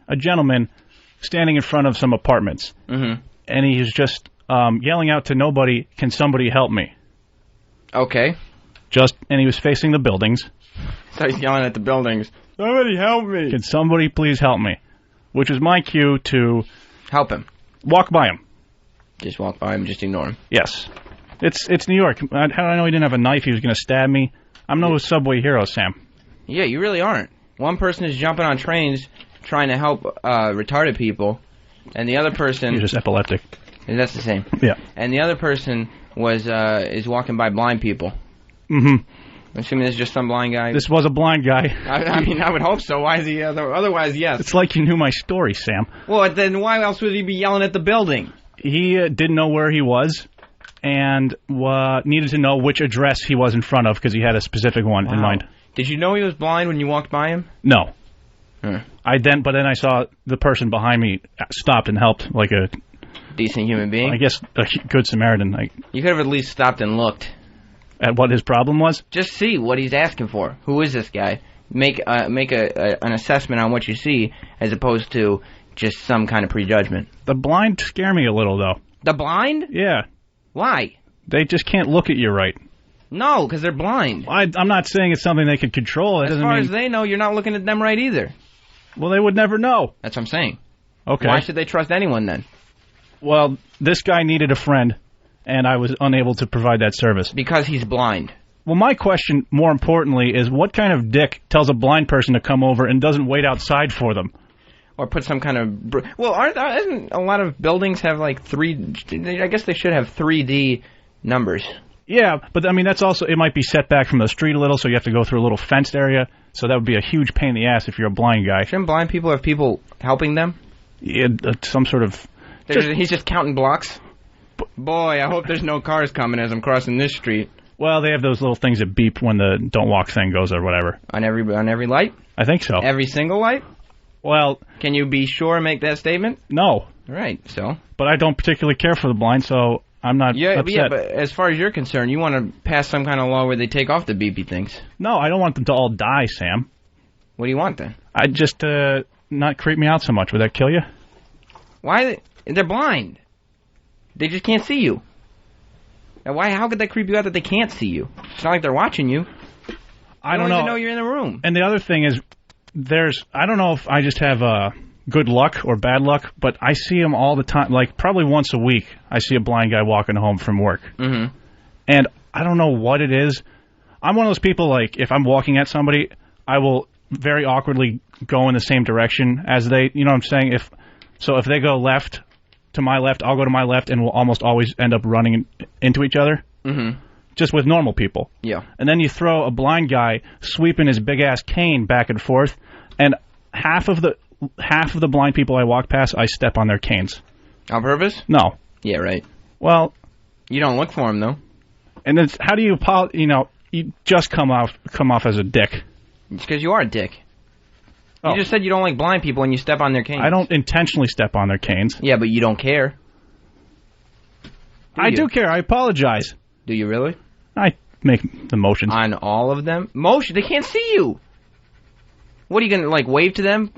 a gentleman standing in front of some apartments, and he was just yelling out to nobody, "Can somebody help me?" Okay. And he was facing the buildings. So he's yelling at the buildings, "Somebody help me! Can somebody please help me?" Which was my cue to help him. Walk by him. Just walk by him, just ignore him. Yes. It's New York. How did I know he didn't have a knife? He was going to stab me. I'm no subway hero, Sam. Yeah, you really aren't. One person is jumping on trains trying to help retarded people, and the other person... He's just epileptic. That's the same. Yeah. And the other person is walking by blind people. Mm-hmm. I'm assuming this is just some blind guy. This was a blind guy. I mean, I would hope so. Why is he... otherwise, yes. It's like you knew my story, Sam. Well, then why else would he be yelling at the building? He didn't know where he was and needed to know which address he was in front of because he had a specific one in mind. Did you know he was blind when you walked by him? No. But then I saw the person behind me stopped and helped like a... decent human being? I guess a good Samaritan. You could have at least stopped and looked. At what his problem was? Just see what he's asking for. Who is this guy? Make an assessment on what you see as opposed to just some kind of prejudgment. The blind scare me a little, though. The blind? Yeah. Why? They just can't look at you right. No, because they're blind. I'm not saying it's something they could control. As far as they know, you're not looking at them right either. Well, they would never know. That's what I'm saying. Okay. Why should they trust anyone then? Well, this guy needed a friend, and I was unable to provide that service. Because he's blind. Well, my question, more importantly, is what kind of dick tells a blind person to come over and doesn't wait outside for them? Or put some kind of... isn't a lot of buildings have like I guess they should have 3D numbers. Yeah, but I mean, that's also, it might be set back from the street a little, so you have to go through a little fenced area. So that would be a huge pain in the ass if you're a blind guy. Shouldn't blind people have people helping them? Yeah, some sort of... He's just counting blocks? Boy, I hope there's no cars coming as I'm crossing this street. Well, they have those little things that beep when the don't walk thing goes or whatever. On every light? I think so. Every single light? Well... Can you be sure and make that statement? No. Right, so... But I don't particularly care for the blind, so I'm not upset. Yeah, but as far as you're concerned, you want to pass some kind of law where they take off the beepy things. No, I don't want them to all die, Sam. What do you want, then? I'd just not creep me out so much. Would that kill you? Why? They're blind. They just can't see you. Now, how could that creep you out that they can't see you? It's not like they're watching you. I don't even know you're in the room. And the other thing is, I don't know if I just have good luck or bad luck, but I see them all the time. Like, probably once a week, I see a blind guy walking home from work. Mm-hmm. And I don't know what it is. I'm one of those people, like, if I'm walking at somebody, I will very awkwardly go in the same direction as they, you know what I'm saying? If they go left to my left, I'll go to my left, and we'll almost always end up running into each other. Mm-hmm. Just with normal people. Yeah. And then you throw a blind guy sweeping his big-ass cane back and forth, and half of the blind people I walk past, I step on their canes. On purpose? No. Yeah, right. Well... You don't look for them, though. And then how do you, you just come off as a dick. It's because you are a dick. You just said you don't like blind people and you step on their canes. I don't intentionally step on their canes. Yeah, but you don't care. I do care. I apologize. Do you really? I make the motions. On all of them? Motion? They can't see you. What, are you going to, wave to them?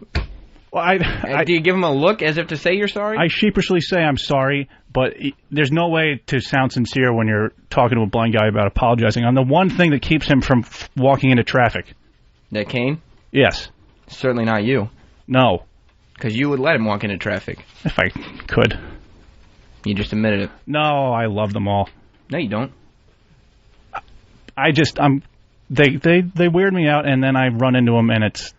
Well, do you give them a look as if to say you're sorry? I sheepishly say I'm sorry, but there's no way to sound sincere when you're talking to a blind guy about apologizing on the one thing that keeps him from walking into traffic. That cane? Yes. Certainly not you. No. Because you would let him walk into traffic. If I could. You just admitted it. No, I love them all. No, you don't. They weird me out, and then I run into them, and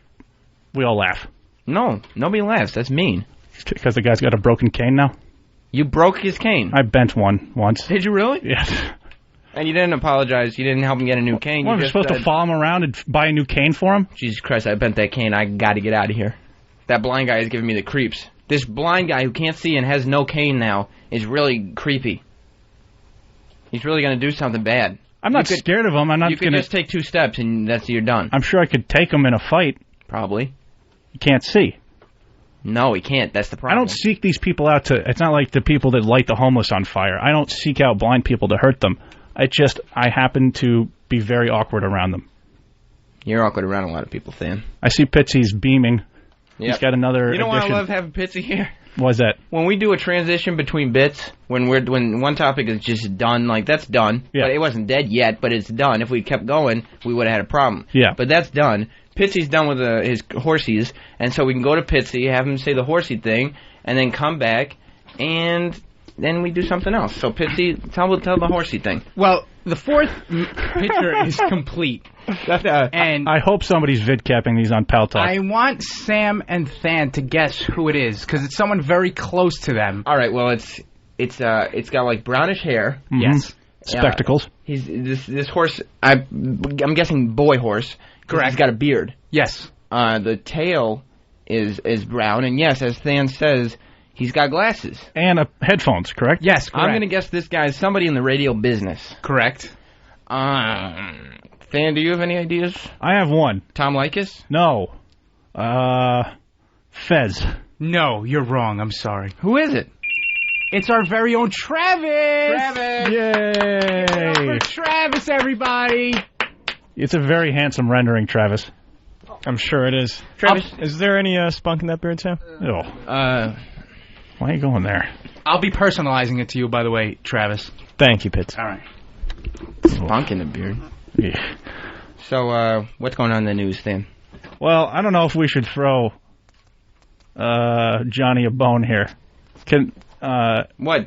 we all laugh. No, nobody laughs. That's mean. Because the guy's got a broken cane now? You broke his cane? I bent one once. Did you really? Yes. And you didn't apologize. You didn't help him get a new cane. What, you're supposed to follow him around and buy a new cane for him? Jesus Christ, I bent that cane. I got to get out of here. That blind guy is giving me the creeps. This blind guy who can't see and has no cane now is really creepy. He's really going to do something bad. I'm not scared of him. You could just take 2 steps and you're done. I'm sure I could take him in a fight. Probably. He can't see. No, he can't. That's the problem. I don't seek these people out it's not like the people that light the homeless on fire. I don't seek out blind people to hurt them. I happen to be very awkward around them. You're awkward around a lot of people, Than. I see Pitsy's beaming. Yep. He's got another You know why addition. I love having Pitsy here? What's that? When we do a transition between bits, when one topic is just done, that's done. Yeah. But it wasn't dead yet, but it's done. If we kept going, we would have had a problem. Yeah. But that's done. Pitsy's done with his horsies, and so we can go to Pitsy, have him say the horsey thing, and then come back, and then we do something else. So Pitsy, tell the horsey thing. Well, the fourth picture is complete. And I hope somebody's vidcapping these on Pal Talk. I want Sam and Than to guess who it is, because it's someone very close to them. All right, well, it's got brownish hair. Mm-hmm. Yes. Spectacles. He's this horse. I'm guessing boy horse. Correct. He's got a beard. Yes. The tail is brown, and yes, as Than says, he's got glasses and headphones. Correct. Yes. Correct. I'm going to guess this guy's somebody in the radio business. Correct. Than, do you have any ideas? I have one. Tom Likas? No. Fez. No, you're wrong. I'm sorry. Who is it? It's our very own Travis. Travis! Yay! For Travis, everybody. It's a very handsome rendering, Travis. I'm sure it is. Travis, is there any spunk in that beard, Sam? Oh. Why are you going there? I'll be personalizing it to you, by the way, Travis. Thank you, Pitts. All right. Spunk in the beard. Yeah. So, what's going on in the news, Than? Well, I don't know if we should throw Johnny a bone here. What?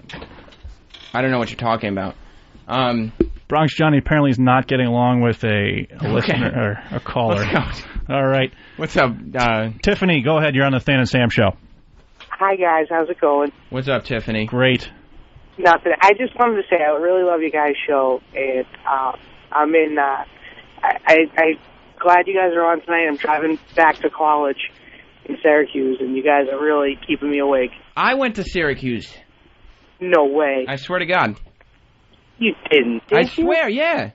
I don't know what you're talking about. Bronx Johnny apparently is not getting along with a listener or a caller. Let's go. All right. What's up? Tiffany, go ahead. You're on the Than and Sam show. Hi, guys. How's it going? What's up, Tiffany? Great. Nothing. I just wanted to say I really love you guys' show, and I'm in. I'm glad you guys are on tonight. I'm driving back to college in Syracuse, and you guys are really keeping me awake. I went to Syracuse. No way. I swear to God. You didn't. I swear, yeah.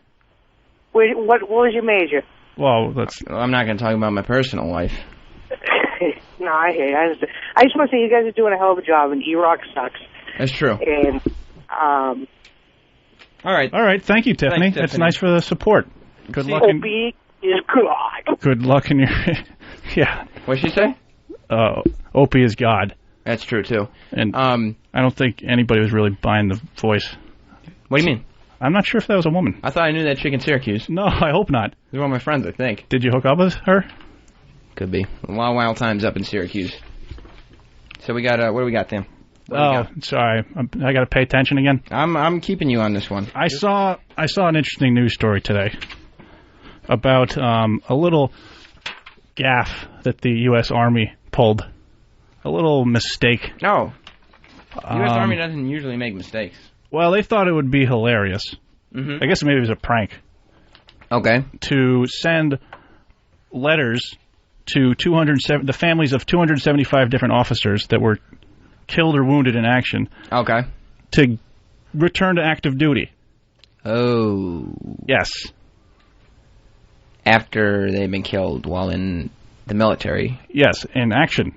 Wait, what was your major? Well, I'm not going to talk about my personal life. No, I hate it. I just want to say you guys are doing a hell of a job, and E-Rock sucks. That's true. And, All right. All right. Thank you, Tiffany. Thanks, It's nice for the support. Good luck. Opie is God. Good luck in your... yeah. What'd she say? Opie is God. That's true, too. And I don't think anybody was really buying the voice. What do you mean? I'm not sure if that was a woman. I thought I knew that chick in Syracuse. No, I hope not. They're one of my friends, I think. Did you hook up with her? Could be. Wild times up in Syracuse. So we got, what do we got, Tim? Sorry. I got to pay attention again. I'm keeping you on this one. I saw an interesting news story today about a little gaffe that the U.S. Army pulled. A little mistake. No. The U.S. Army doesn't usually make mistakes. Well, they thought it would be hilarious. Mm-hmm. I guess maybe it was a prank. Okay. To send letters to the families of 275 different officers that were killed or wounded in action. Okay. To return to active duty. Oh. Yes. After they've been killed while in the military. Yes, in action.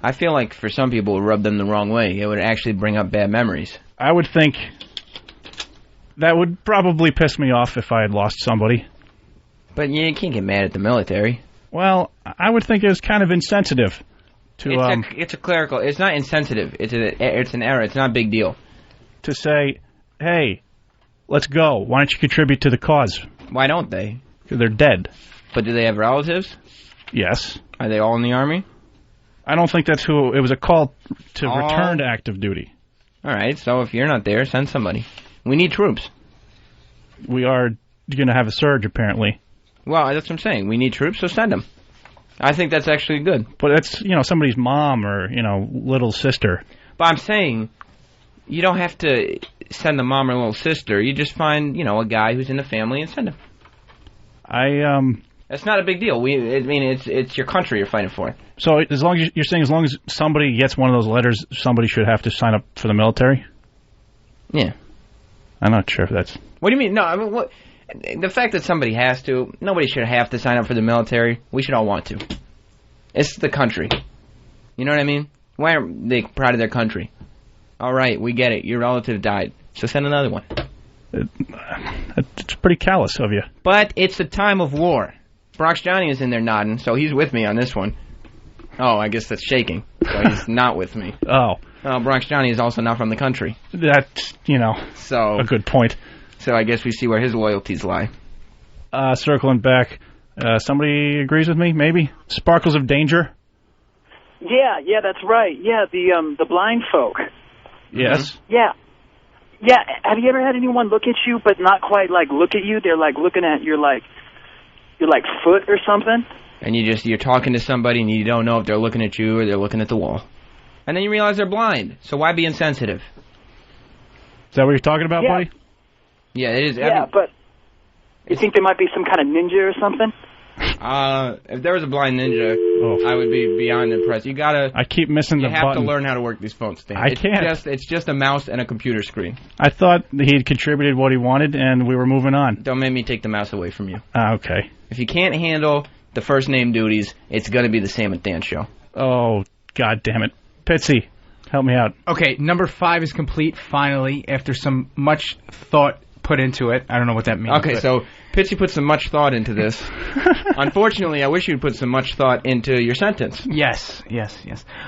I feel like for some people it would rub them the wrong way. It would actually bring up bad memories. I would think that would probably piss me off if I had lost somebody. But you can't get mad at the military. Well, I would think it was kind of insensitive. It's a clerical. It's not insensitive. It's an error. It's not a big deal. To say, hey, let's go. Why don't you contribute to the cause? Why don't they? Because they're dead. But do they have relatives? Yes. Are they all in the Army? I don't think that's who... It was a call to return to active duty. All right, so if you're not there, send somebody. We need troops. We are going to have a surge, apparently. Well, that's what I'm saying. We need troops, so send them. I think that's actually good. But it's, somebody's mom or, little sister. But I'm saying you don't have to send the mom or little sister. You just find, a guy who's in the family and send him. That's not a big deal. It's your country you're fighting for. So as long as somebody gets one of those letters, somebody should have to sign up for the military? Yeah. I'm not sure if that's... What do you mean? No, I mean, the fact that somebody has to, nobody should have to sign up for the military. We should all want to. It's the country. You know what I mean? Why aren't they proud of their country? All right, we get it. Your relative died. So send another one. It's pretty callous of you. But it's a time of war. Bronx Johnny is in there nodding, so he's with me on this one. Oh, I guess that's shaking. So he's not with me. Oh. Bronx Johnny is also not from the country. That's, so a good point. So I guess we see where his loyalties lie. Circling back, somebody agrees with me, maybe? Sparkles of Danger? Yeah, that's right. Yeah, the blind folk. Yes. Yeah. Yeah, have you ever had anyone look at you but not quite, look at you? They're, looking at your foot or something? And you're talking to somebody and you don't know if they're looking at you or they're looking at the wall. And then you realize they're blind. So why be insensitive? Is that what you're talking about, buddy? Yeah, it is. Yeah, but you think there might be some kind of ninja or something? If there was a blind ninja, I would be beyond impressed. I keep missing the button. You have to learn how to work these phones, Stan. I can't. It's just a mouse and a computer screen. I thought he had contributed what he wanted, and we were moving on. Don't make me take the mouse away from you. Okay. If you can't handle the first name duties, it's going to be the Sam and Dan show. Oh, God damn it. Pitsy, help me out. Okay, number 5 is complete, finally, after some much thought put into it. I don't know what that means. Okay, so Pitsy put some much thought into this. Unfortunately, I wish you'd put some much thought into your sentence. Yes.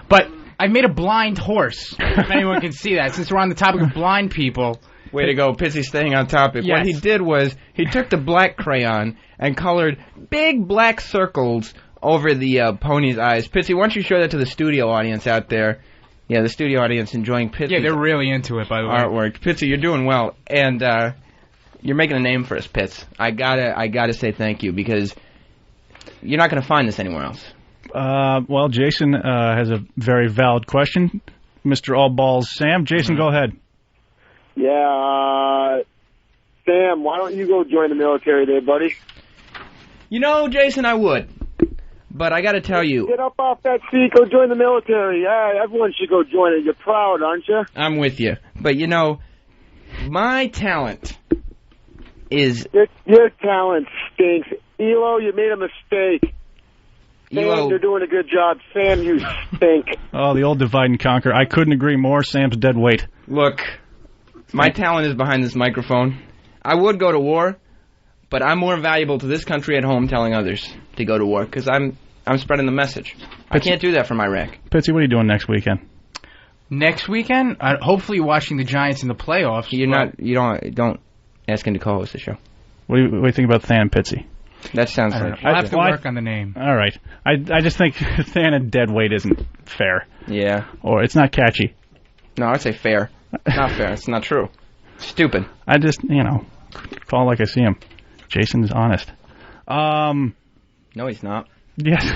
But I made a blind horse, if anyone can see that, since we're on the topic of blind people. Way to go, Pitsy staying on topic. Yes. What he did was, he took the black crayon and colored big black circles over the pony's eyes. Pitsy, why don't you show that to the studio audience out there? Yeah, the studio audience enjoying Pitsy's Yeah, they're really into it, by the way. Artwork. Pitsy, you're doing well. And you're making a name for us, Pitts. I gotta say thank you, because you're not going to find this anywhere else. Well, Jason has a very valid question. Mr. All Balls Sam. Jason, go ahead. Yeah, Sam, why don't you go join the military there, buddy? You know, Jason, I would. But I got to tell you... Get up off that seat, go join the military. Yeah, everyone should go join it. You're proud, aren't you? I'm with you. But, you know, my talent is... Your talent stinks. Elo, you made a mistake. Sam, you're doing a good job. Sam, you stink. Oh, the old divide and conquer. I couldn't agree more. Sam's dead weight. Look, my talent is behind this microphone. I would go to war, but I'm more valuable to this country at home telling others to go to war because I'm spreading the message. I can't do that from Iraq. Pitsy, what are you doing next weekend? Next weekend? Hopefully watching the Giants in the playoffs. Don't ask him to co-host the show. What do you think about Than and Pitsy? That sounds like... I'll have to work on the name. All right. I just think Than and dead weight isn't fair. Yeah. Or it's not catchy. No, I'd say fair. Not fair. It's not true. Stupid. I just, call like I see him. Jason's honest. No, he's not. Yes.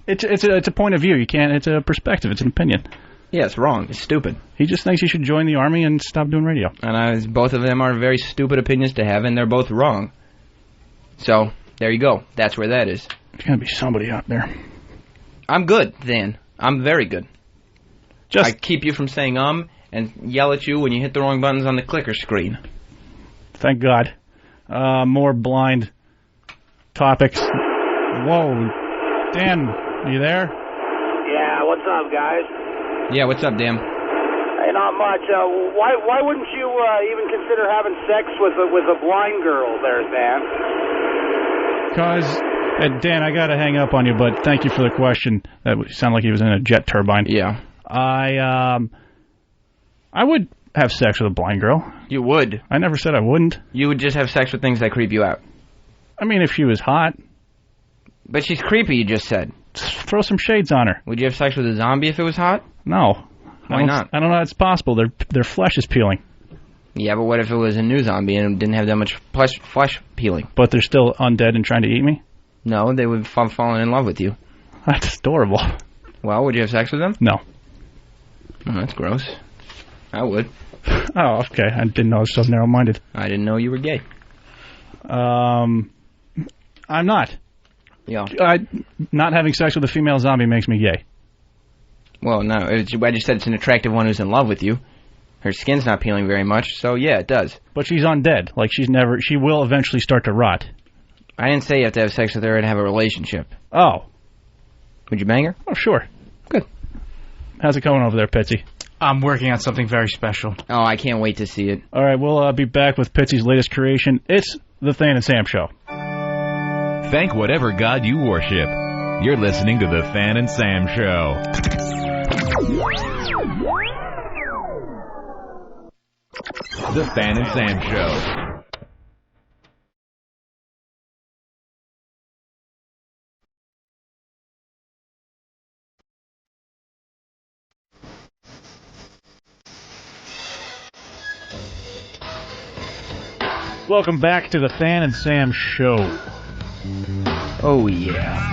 It's a point of view. You can't. It's a perspective. It's an opinion. Yeah, it's wrong. It's stupid. He just thinks he should join the Army and stop doing radio. And both of them are very stupid opinions to have, and they're both wrong. So, there you go. That's where that is. There's going to be somebody out there. I'm good, then. I'm very good. I keep you from saying and yell at you when you hit the wrong buttons on the clicker screen. Thank God. More blind topics. Whoa. Dan, are you there? Yeah, what's up, guys? Yeah, what's up, Dan? Hey, not much. Why wouldn't you even consider having sex with a blind girl there, Dan? Because, Dan, I got to hang up on you, but thank you for the question. That sounded like he was in a jet turbine. Yeah. I would have sex with a blind girl. You would? I never said I wouldn't. You would just have sex with things that creep you out. I mean, if she was hot. But she's creepy, you just said. Throw some shades on her. Would you have sex with a zombie if it was hot? No. Why not? I don't know how it's possible. Their flesh is peeling. Yeah, but what if it was a new zombie and it didn't have that much flesh peeling? But they're still undead and trying to eat me? No, they would have fallen in love with you. That's adorable. Well, would you have sex with them? No. Oh, that's gross. I would. Oh, okay. I didn't know I was so narrow-minded. I didn't know you were gay. I'm not. Yeah. Not having sex with a female zombie makes me gay. Well, no. I just said it's an attractive one who's in love with you. Her skin's not peeling very much, so yeah, it does. But she's undead. Like, she will eventually start to rot. I didn't say you have to have sex with her and have a relationship. Oh. Would you bang her? Oh, sure. Good. How's it going over there, Pitsy? I'm working on something very special. Oh, I can't wait to see it. All right, we'll be back with Pitsy's latest creation. It's the Than and Sam Show. Thank whatever God you worship. You're listening to the Than and Sam Show. The Than and Sam Show. Welcome back to the Than and Sam Show. Oh, yeah.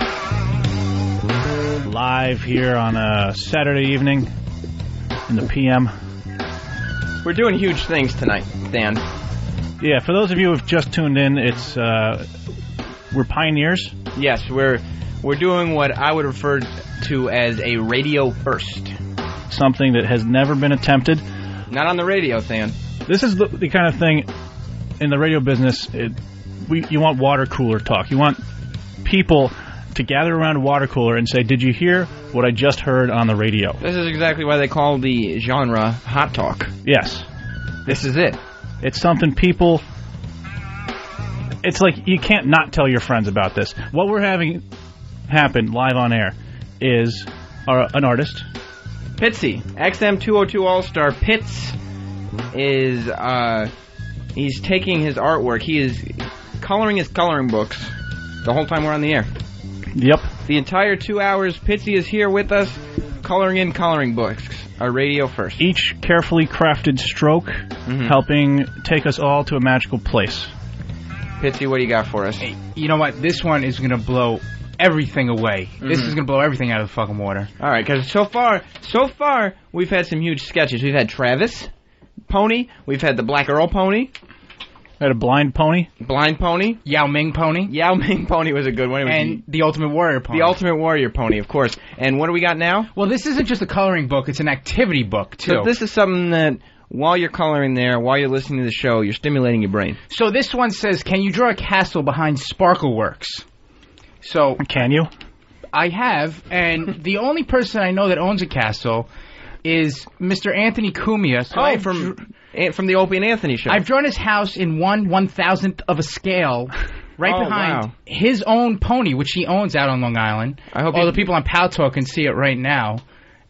Live here on a Saturday evening in the PM. We're doing huge things tonight, Dan. Yeah, for those of you who have just tuned in, it's we're pioneers. Yes, we're doing what I would refer to as a radio first. Something that has never been attempted. Not on the radio, Dan. This is the kind of thing in the radio business. You want water cooler talk. You want people to gather around a water cooler and say, "Did you hear what I just heard on the radio?" This is exactly why they call the genre hot talk. Yes. This is it. It's something people... It's like you can't not tell your friends about this. What we're having happen live on air is an artist. Pitsy. XM202 All-Star Pitts is... he's taking his artwork. He is coloring his coloring books the whole time we're on the air. Yep. The entire 2 hours, Pitsy is here with us, coloring in coloring books. Our radio first. Each carefully crafted stroke helping take us all to a magical place. Pitsy, what do you got for us? Hey, you know what? This one is going to blow everything away. This is going to blow everything out of the fucking water. All right, because so far, we've had some huge sketches. We've had Travis, pony. We've had the Black Earl pony. Had a blind pony. Blind pony. Yao Ming pony. Yao Ming pony was a good one. And the Ultimate Warrior pony. The Ultimate Warrior pony, of course. And what do we got now? Well, this isn't just a coloring book. It's an activity book, too. So this is something that, while you're coloring there, while you're listening to the show, you're stimulating your brain. So this one says, can you draw a castle behind Sparkleworks? So can you? I have, and the only person I know that owns a castle is Mr. Anthony Cumia. So from the Opie and Anthony show. I've drawn his house in 1/1000th of a scale, right behind his own pony, which he owns out on Long Island. I hope all the people on Pal Talk can see it right now.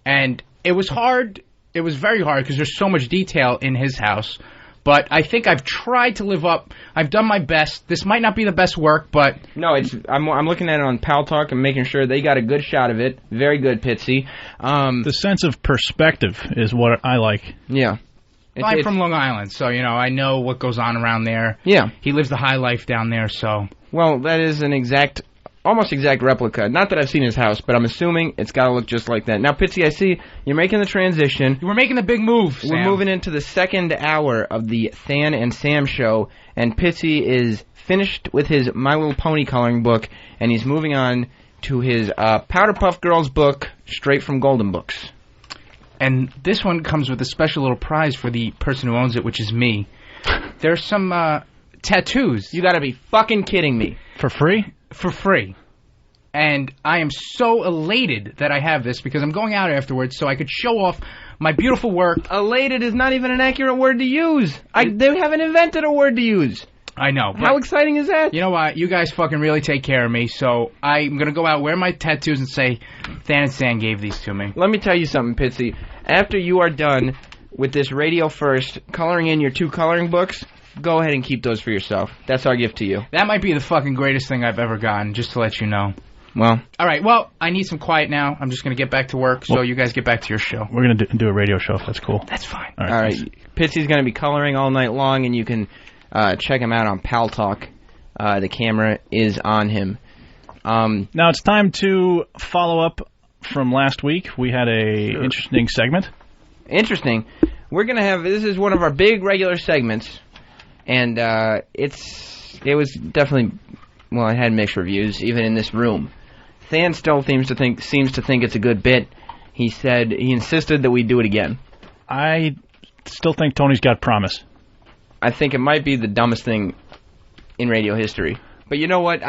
And it was hard. It was very hard because there's so much detail in his house. But I think I've tried to live up. I've done my best. This might not be the best work, but... No, I'm looking at it on Pal Talk and making sure they got a good shot of it. Very good, Pitsy. The sense of perspective is what I like. Yeah. I'm from Long Island, so, I know what goes on around there. Yeah. He lives the high life down there, so... Well, that is an almost exact replica. Not that I've seen his house, but I'm assuming it's got to look just like that. Now, Pitsy, I see you're making the transition. We're making the big move, Sam. We're moving into the second hour of the Than and Sam show, and Pitsy is finished with his My Little Pony coloring book, and he's moving on to his Powder Puff Girls book, straight from Golden Books. And this one comes with a special little prize for the person who owns it, which is me. There's some tattoos. You gotta be fucking kidding me. For free? For free. And I am so elated that I have this because I'm going out afterwards so I could show off my beautiful work. Elated is not even an accurate word to use. They haven't invented a word to use. I know. How exciting is that? You know what? You guys fucking really take care of me, so I'm going to go out, wear my tattoos, and say, Than and Sam gave these to me. Let me tell you something, Pitsy. After you are done with this Radio First, coloring in your 2 coloring books, go ahead and keep those for yourself. That's our gift to you. That might be the fucking greatest thing I've ever gotten, just to let you know. Well. All right, well, I need some quiet now. I'm just going to get back to work, so you guys get back to your show. We're going to do a radio show. That's cool. That's fine. All right. Pitsy's going to be coloring all night long, and you can check him out on Pal Talk. The camera is on him. Now it's time to follow up from last week. We had a interesting segment. Interesting. We're going to have, this is one of our big regular segments, and it was definitely, well, it had mixed reviews, even in this room. Than still seems to think it's a good bit. He insisted that we do it again. I still think Tony's got promise. I think it might be the dumbest thing in radio history. But you know what?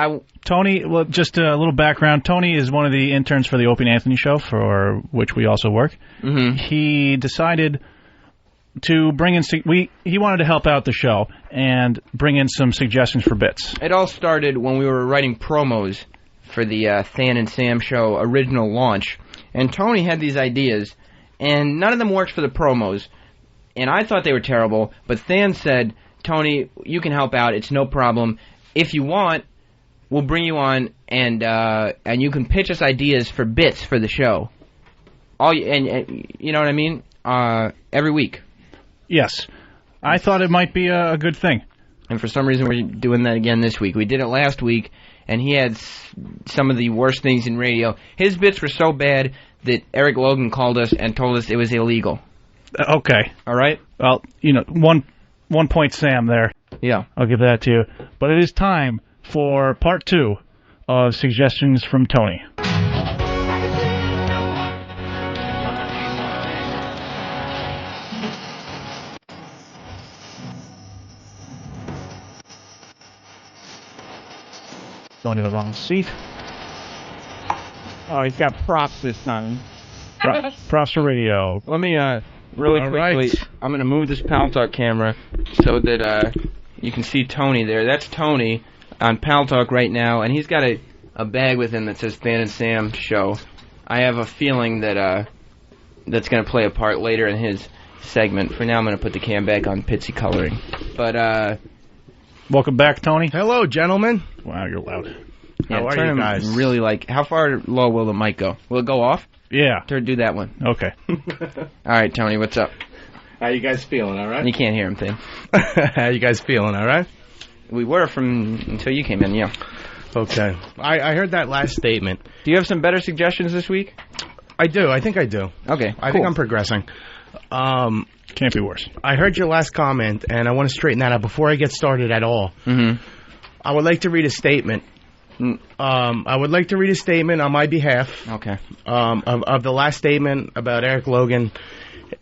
Tony, well, just a little background. Tony is one of the interns for the Opie and Anthony show, for which we also work. Mm-hmm. He decided to bring in... He wanted to help out the show and bring in some suggestions for bits. It all started when we were writing promos for the Than and Sam show original launch. And Tony had these ideas, and none of them worked for the promos. And I thought they were terrible, but Than said, Tony, you can help out, it's no problem. If you want, we'll bring you on, and you can pitch us ideas for bits for the show. And you know what I mean? Every week. Yes. I thought it might be a good thing. And for some reason, we're doing that again this week. We did it last week, and he had some of the worst things in radio. His bits were so bad that Eric Logan called us and told us it was illegal. Okay. All right? Well, one point Sam there. Yeah. I'll give that to you. But it is time for part 2 of suggestions from Tony. Going to the wrong seat. Oh, he's got props this time. Props for radio. Let me, really quickly, right. I'm going to move this Pal Talk camera so that you can see Tony there. That's Tony on Pal Talk right now, and he's got a bag with him that says Than and Sam show. I have a feeling that that's going to play a part later in his segment. For now, I'm going to put the cam back on Pitsy coloring. But, welcome back, Tony. Hello, gentlemen. Wow, you're loud. Yeah, how are you guys? Really how far low will the mic go? Will it go off? Yeah. Do that one. Okay. All right, Tony, what's up? How you guys feeling, all right? You can't hear him, Thing. How you guys feeling, all right? We were until you came in, yeah. Okay. I heard that last statement. Do you have some better suggestions this week? I do. I think I do. Okay, I think I'm progressing. Can't be worse. I heard your last comment, and I want to straighten that out before I get started at all. I would like to read a statement. I would like to read a statement on my behalf. Okay. Of the last statement about Eric Logan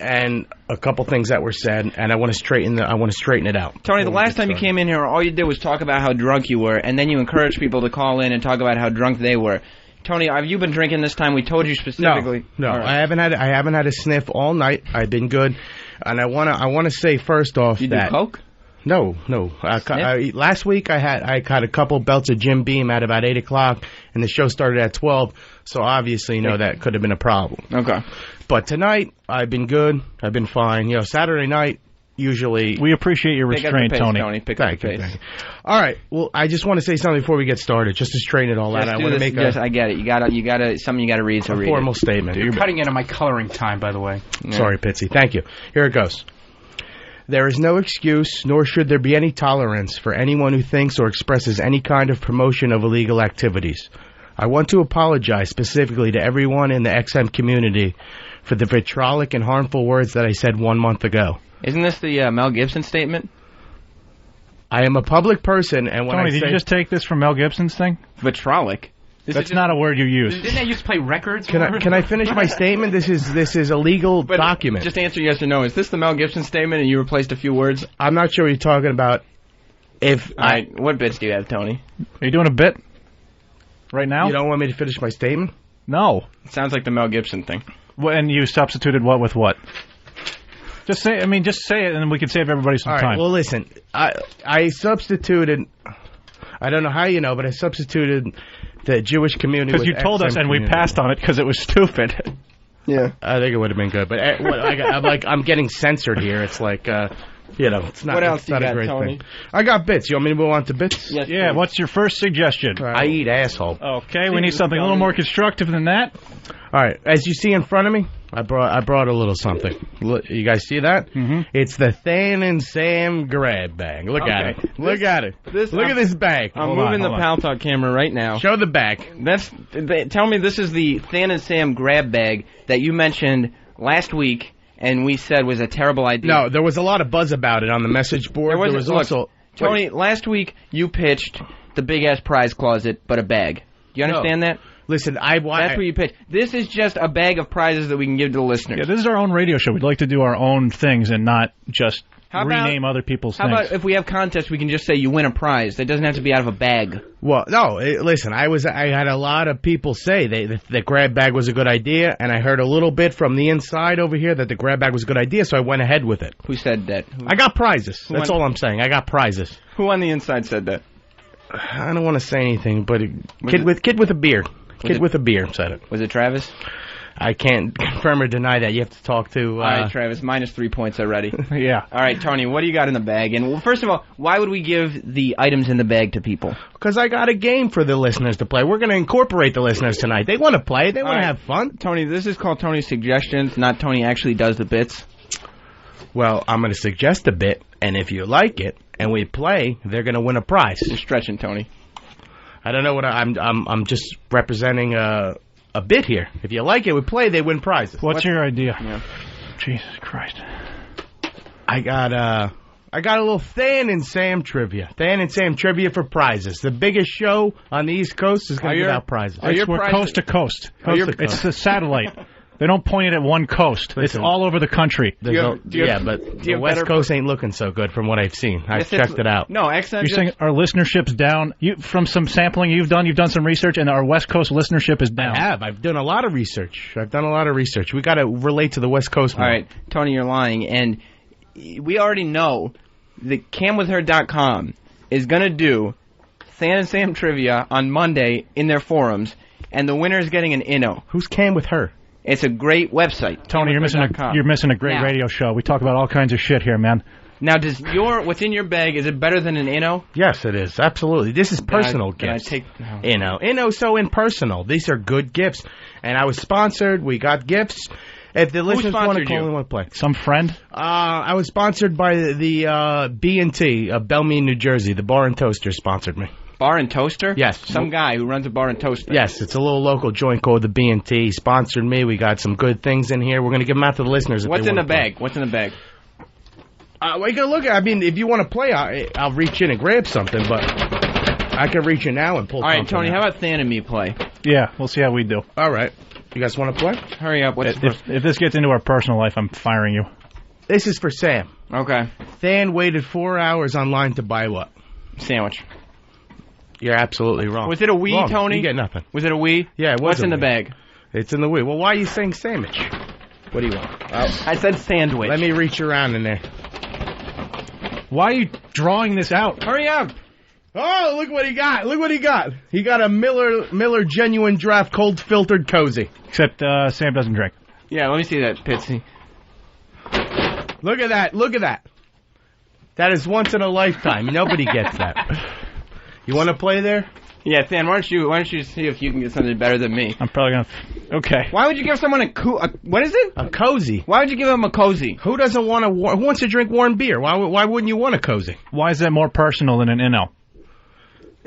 and a couple things that were said, and I want to straighten it out. Tony, the last time you came in here, all you did was talk about how drunk you were, and then you encouraged people to call in and talk about how drunk they were. Tony, have you been drinking this time? We told you specifically. No, right. I haven't had a sniff all night. I've been good, and I want to say first off you that do coke? No. Last week I had a couple belts of Jim Beam at about 8 o'clock, and the show started at 12. So obviously, that could have been a problem. Okay. But tonight I've been good. I've been fine. Saturday night usually. We appreciate your restraint, Tony. Thank you. All right. Well, I just want to say something before we get started, just to straighten it all out. I want to make I get it. You got something you got to read. So read formal statement. You're cutting into my coloring time, by the way. Yeah. Sorry, Pitsy. Thank you. Here it goes. There is no excuse, nor should there be any tolerance for anyone who thinks or expresses any kind of promotion of illegal activities. I want to apologize specifically to everyone in the XM community for the vitriolic and harmful words that I said 1 month ago. Isn't this the Mel Gibson statement? I am a public person, and when Tony, did you just take this from Mel Gibson's thing? Vitriolic? That's not a word you use. Didn't they used to play records? Can I finish my statement? This is a legal document. Just answer yes or no. Is this the Mel Gibson statement, and you replaced a few words? I'm not sure what you're talking about. What bits do you have, Tony? Are you doing a bit right now? You don't want me to finish my statement? No. It sounds like the Mel Gibson thing. Well, and you substituted what with what? Just say it, and then we can save everybody some time. Well, listen, I substituted. I don't know how you know, but I substituted the Jewish community. Because you told us, and we passed on it because it was stupid. Yeah, I think it would have been good, but I'm getting censored here. It's like, it's not. What else it's not you got, a great Tony? thing. I got bits. You want me to move on to bits? Yes, yeah. Please. What's your first suggestion? I eat asshole. Okay, we need something a little more constructive than that. All right, as you see in front of me, I brought a little something. Look, you guys see that? Mm-hmm. It's the Than and Sam grab bag. Look at it. Look at it. Look at this bag. I'm moving the Pal Talk camera right now. Show the bag. Tell me this is the Than and Sam grab bag that you mentioned last week, and we said was a terrible idea. No, there was a lot of buzz about it on the message board. There was also Tony, last week you pitched the big ass prize closet, but a bag. Do you understand that? Listen, that's what you pitched. This is just a bag of prizes that we can give to the listeners. Yeah, this is our own radio show. We'd like to do our own things and not just rename other people's things. How about if we have contests, we can just say you win a prize. That doesn't have to be out of a bag. Well, no, listen, I had a lot of people say the grab bag was a good idea, and I heard a little bit from the inside over here that the grab bag was a good idea, so I went ahead with it. Who said that? I got prizes. That's all I'm saying. I got prizes. Who on the inside said that? I don't want to say anything, but kid with a beer. Kid with a beer said it. Was it Travis? I can't confirm or deny that. You have to talk to... all right, Travis, minus 3 points already. Yeah. All right, Tony, what do you got in the bag? And first of all, why would we give the items in the bag to people? Because I got a game for the listeners to play. We're going to incorporate the listeners tonight. They want to play. They want to have fun. Tony, this is called Tony's Suggestions, not Tony actually does the bits. Well, I'm going to suggest a bit, and if you like it, and we play, they're going to win a prize. You're stretching, Tony. I don't know what I'm just representing a bit here. If you like it, we play, they win prizes. What's your idea? Yeah. Jesus Christ. I got a little Than and Sam trivia. Than and Sam trivia for prizes. The biggest show on the East Coast is going to give out prizes. We're coast to coast. It's a satellite. They don't point it at one coast. It's all over the country. But the West Coast ain't looking so good from what I've seen. I've checked it out. No, XM. You're saying our listenership's down? From some sampling you've done some research, and our West Coast listenership is down. I have. I've done a lot of research. We got to relate to the West Coast more. All right, Tony, you're lying. And we already know that CamWithHer.com is going to do Than and Sam trivia on Monday in their forums, and the winner is getting an Inno. Who's Cam with Her? It's a great website. Tony, you're missing a great radio show. We talk about all kinds of shit here, man. Now, what's in your bag, is it better than an Inno? Yes, it is. Absolutely. This is personal gifts. Inno, so impersonal. These are good gifts. And I was sponsored. We got gifts. If the listeners want to call, want to play. Some friend? I was sponsored by the B&T of Belmead, New Jersey. The Bar and Toaster sponsored me. Bar and Toaster? Yes. Some guy who runs a bar and toaster. Yes, it's a little local joint called the B&T. He sponsored me. We got some good things in here. We're going to give them out to the listeners. What's in the bag? What's in the bag? We can look at. I mean, if you want to play, I'll reach in and grab something, but I can reach in now and pull. All right, something Tony. out. How about Than and me play? Yeah, we'll see how we do. All right. You guys want to play? Hurry up. If this gets into our personal life, I'm firing you. This is for Sam. Okay. Than waited 4 hours online to buy what? Sandwich. You're absolutely wrong. Was it a Wii, wrong. Tony? You get nothing. Was it a Wii? Yeah, it was. What's a in the Wii. bag? It's in the Wii. Well, why are you saying sandwich? What do you want? I said sandwich. Let me reach around in there. Why are you drawing this out? Hurry up. Oh, look what he got. Look what he got. He got a Miller Genuine Draft Cold Filtered Cozy. Except Sam doesn't drink. Yeah, let me see that, Pitsy. Look at that. Look at that. That is once in a lifetime. Nobody gets that. You want to play there? Yeah, Than, why don't you see if you can get something better than me? I'm probably going to... Okay. Why would you give someone what is it? A cozy. Why would you give them a cozy? Who doesn't want who wants to drink warm beer? Why wouldn't you want a cozy? Why is that more personal than an Inno?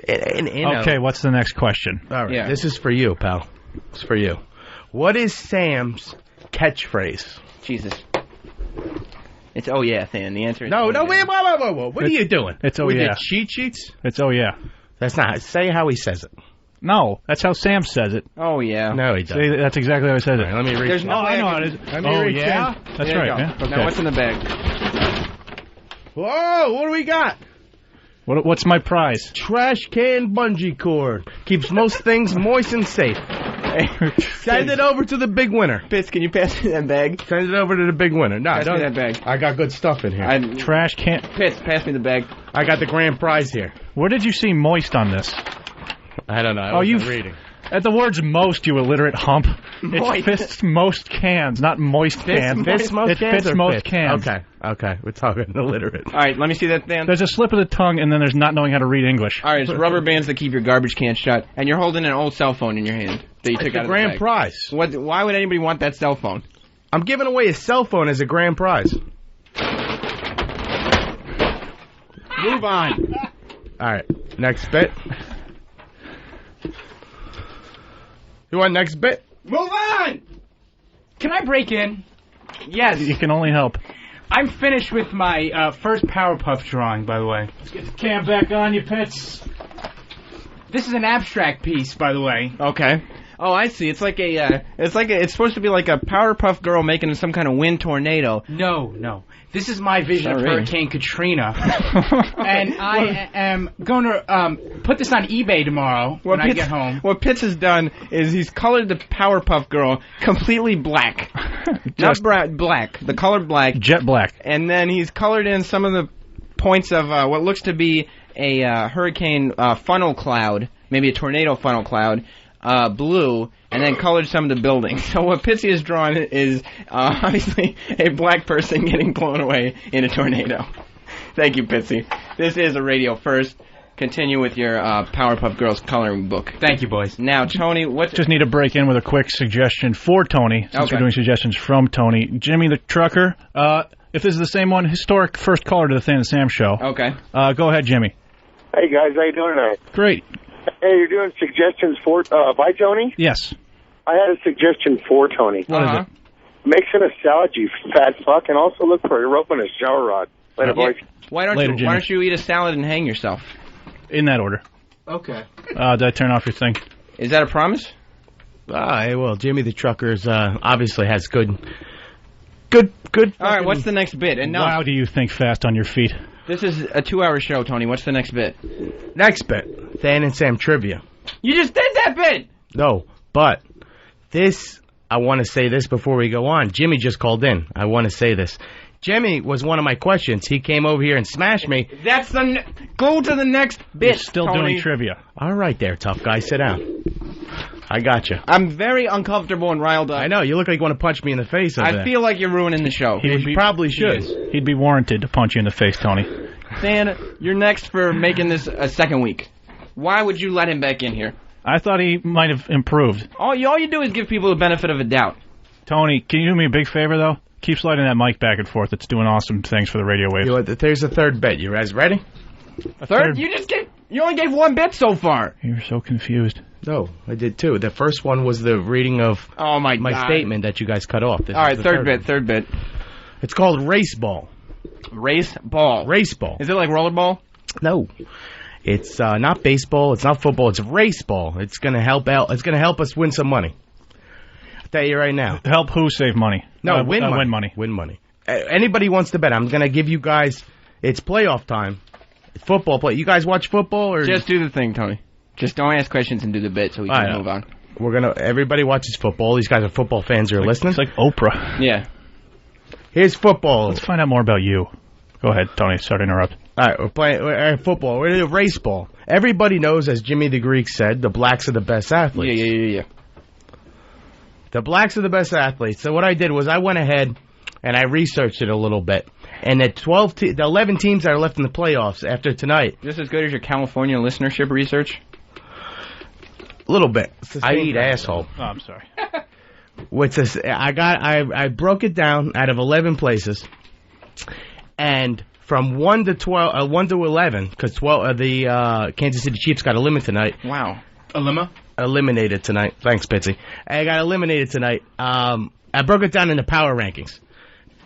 An Inno. Okay, what's the next question? All right, Yeah. This is for you, pal. It's for you. What is Sam's catchphrase? Jesus. It's oh yeah, Than. The answer is No, oh, no, yeah. wait, whoa. What are you doing? It's oh With yeah. the cheat sheets? It's oh yeah. That's not. Say how he says it. No, that's how Sam says it. Oh yeah. No, he doesn't. See, that's exactly how he says it. All right, let me read. There's no I way know I it can- is. Let me Oh reach yeah? in. That's There right. you go. Yeah? Okay. Now what's in the bag? Whoa, what do we got? What's my prize? Trash can bungee cord. Keeps most things moist and safe. Send it over to the big winner. Pitts, can you pass me that bag? Send it over to the big winner. No, Pass me don't. that bag. I got good stuff in here. Trash can. Pitts, pass me the bag. I got the grand prize here. Where did you see moist on this? I don't know. I Oh, wasn't you reading. At the words most, you illiterate hump. Moist. It fits most cans, not moist cans. Fits most it cans fits or most fits? cans. Okay. We're talking illiterate. All right, let me see that, Than. There's a slip of the tongue, and then there's not knowing how to read English. All right, it's rubber bands that keep your garbage can shut, and you're holding an old cell phone in your hand that you took It's out the of grand the bag. prize. Why would anybody want that cell phone? I'm giving away a cell phone as a grand prize. Move on. All right. Next bit. You want next bit? Move on! Can I break in? Yes. You can only help. I'm finished with my first Powerpuff drawing, by the way. Let's get the cam back on, you pits. This is an abstract piece, by the way. Okay. Oh, I see. It's supposed to be like a Powerpuff Girl making some kind of wind tornado. No. This is my vision of Sorry. Hurricane Katrina. And I am going to put this on eBay tomorrow when I get home. What Pitts has done is he's colored the Powerpuff Girl completely black. Not black. The color black. Jet black. And then he's colored in some of the points of what looks to be a hurricane funnel cloud, maybe a tornado funnel cloud, blue, and then colored some of the buildings. So what Pitsy has drawn is obviously a black person getting blown away in a tornado. Thank you, Pitsy. This is a radio first. Continue with your Powerpuff Girls coloring book. Thank you, boys. Now, Tony, what... Just need to break in with a quick suggestion for Tony, since Okay. we're doing suggestions from Tony. Jimmy the Trucker, if this is the same one, historic first caller to the Than and Sam show. Okay. Go ahead, Jimmy. Hey, guys, how you doing tonight? Great. Hey, you're doing suggestions for by Tony? Yes. I had a suggestion for Tony. What is it? Mix in a salad, you fat fuck, and also look for a rope and a shower rod. Later, boys. Why don't you eat a salad and hang yourself? In that order. Okay. Did I turn off your thing? Is that a promise? Well, Jimmy the Trucker's obviously has good. All right, what's the next bit? Enough. Wow, do you think fast on your feet? This is a 2-hour show, Tony. What's the next bit? Next bit. Than and Sam trivia. You just did that bit! No, but this, I want to say this before we go on. Jimmy just called in. I want to say this. Jimmy was one of my questions. He came over here and smashed me. That's go to the next bit, You're still Tony. doing trivia. All right there, tough guy. Sit down. I got you. I'm very uncomfortable and riled up. I know. You look like you want to punch me in the face over I there. feel like you're ruining the show. You probably should. He'd be warranted to punch you in the face, Tony. Than, you're next for making this a second week. Why would you let him back in here? I thought he might have improved. All you do is give people the benefit of a doubt. Tony, can you do me a big favor, though? Keep sliding that mic back and forth. It's doing awesome things for the radio waves. There's a third bit. You guys ready? A third? You only gave one bit so far. You're so confused. No, I did two. The first one was the reading of my statement that you guys cut off. All right, third bit. It's called race ball. Race ball. Is it like rollerball? No. It's not baseball. It's not football. It's race ball. It's going to help out. It's going to help us win some money. I'll tell you right now. Help who save money? No, win money. Win money. Win money. Anybody wants to bet, I'm going to give you guys, it's playoff time. Football play. You guys watch football? Or just do the thing, Tony. Just don't ask questions and do the bit so we can move on. Everybody watches football. These guys are football fans who are listening. It's like Oprah. Yeah. Here's football. Let's find out more about you. Go ahead, Tony. Sorry to interrupt. All right, we're playing football. We're doing race ball. Everybody knows, as Jimmy the Greek said, the blacks are the best athletes. Yeah. The blacks are the best athletes. So what I did was I went ahead and I researched it a little bit. And the 11 teams that are left in the playoffs after tonight. Just as good as your California listenership research? A little bit. I eat asshole. Oh, I'm sorry. I broke it down out of 11 places. And from 1 to 11, because the Kansas City Chiefs got eliminated tonight. Wow. Eliminated tonight. Thanks, Pitsy. I got eliminated tonight. I broke it down into power rankings,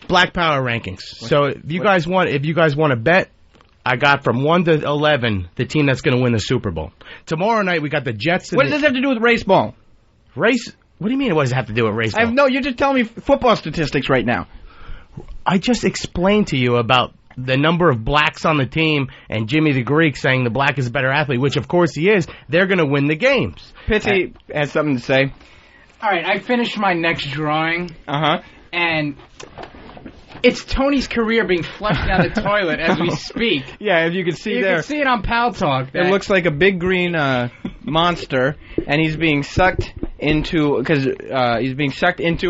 black power rankings. So if you guys want to bet, I got from 1 to 11 the team that's going to win the Super Bowl. Tomorrow night we got the Jets. What does this have to do with race ball? Race? What do you mean? What does it have to do with race ball? No, you're just telling me football statistics right now. I just explained to you about the number of blacks on the team and Jimmy the Greek saying the black is a better athlete, which of course he is. They're going to win the games. Pitsy has something to say. All right, I finished my next drawing. Uh-huh. And it's Tony's career being flushed down the toilet as we speak. Yeah, if you can see there. You can see it on Pal Talk. It looks like a big green monster, and he's being sucked into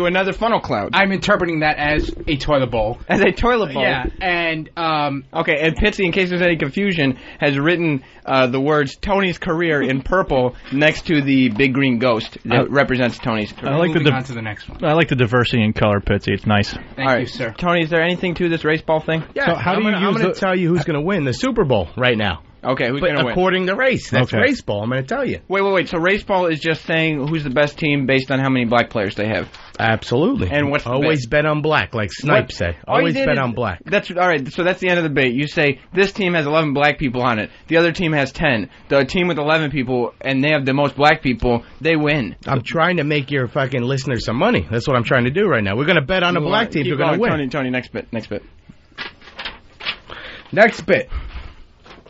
another funnel cloud. I'm interpreting that as a toilet bowl. As a toilet bowl. Yeah, and okay, and Pitsy, in case there's any confusion, has written the words Tony's career in purple next to the big green ghost that represents Tony's career. Moving on to the next one. I like the diversity in color, Pitsy. It's nice. Thank you, sir. Tony, is there anything to this race ball thing? Yeah, so I'm going to tell you who's going to win the Super Bowl right now. Okay, who's going to win? According to race. That's race ball. I'm going to tell you. Wait. So race ball is just saying who's the best team based on how many black players they have? Absolutely. And what's always bet on black, like Snipe say. Always bet on black. That's all right. So that's the end of the debate. You say this team has 11 black people on it. The other team has 10. The team with 11 people and they have the most black people, they win. I'm trying to make your fucking listeners some money. That's what I'm trying to do right now. We're going to bet on a black team. You're going to win. Tony, next bit. Next bit.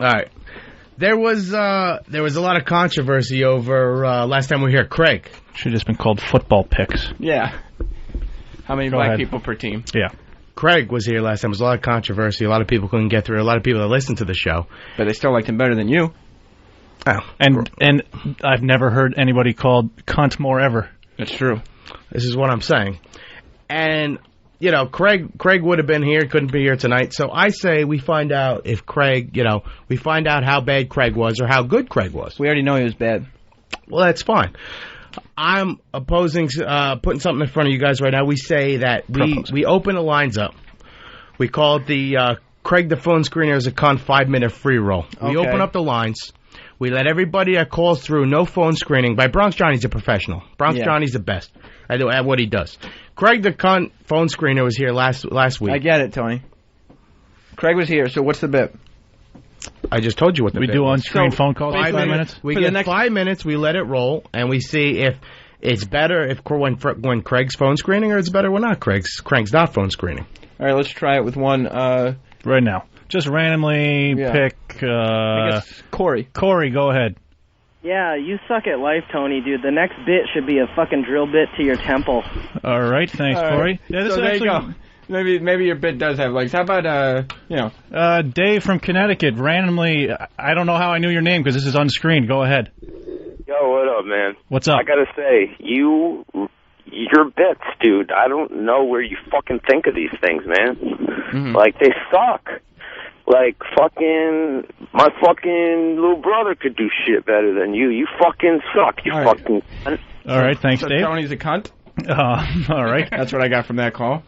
All right. There was a lot of controversy over last time we were here. Craig. Should have just been called football picks. Yeah. How many black people per team? Yeah. Craig was here last time. There was a lot of controversy. A lot of people couldn't get through. A lot of people that listened to the show. But they still liked him better than you. Oh. And I've never heard anybody called cunt more ever. That's true. This is what I'm saying. And, you know, Craig would have been here, couldn't be here tonight. So I say we find out if Craig, we find out how bad Craig was or how good Craig was. We already know he was bad. Well, that's fine. I'm opposing putting something in front of you guys right now. We say that we open the lines up. We call it the Craig the Phone Screener is a cunt 5-minute free roll. We open up the lines. We let everybody that calls through, no phone screening. By Bronx Johnny's a professional. Johnny's the best at what he does. Craig the cunt phone screener was here last week. I get it, Tony. Craig was here, so what's the bit? I just told you what the bit do was. on-screen phone calls 5 minutes? We get 5 minutes, we let it roll, and we see if it's better when Craig's phone screening or it's better when not Craig's not phone screening. All right, let's try it with one right now. Just randomly pick I guess Corey. Corey, go ahead. Yeah, you suck at life, Tony, dude. The next bit should be a fucking drill bit to your temple. All right, thanks, Corey. Yeah, this so there you go. Maybe your bit does have legs. How about, Dave from Connecticut, randomly, I don't know how I knew your name because this is unscreened. Go ahead. Yo, what up, man? What's up? I gotta say, your bits, dude, I don't know where you fucking think of these things, man. Mm-hmm. Like, they suck. Like, my fucking little brother could do shit better than you. You fucking suck, you fucking cunt. All right, thanks, Dave. Tony's a cunt? All right. That's what I got from that call.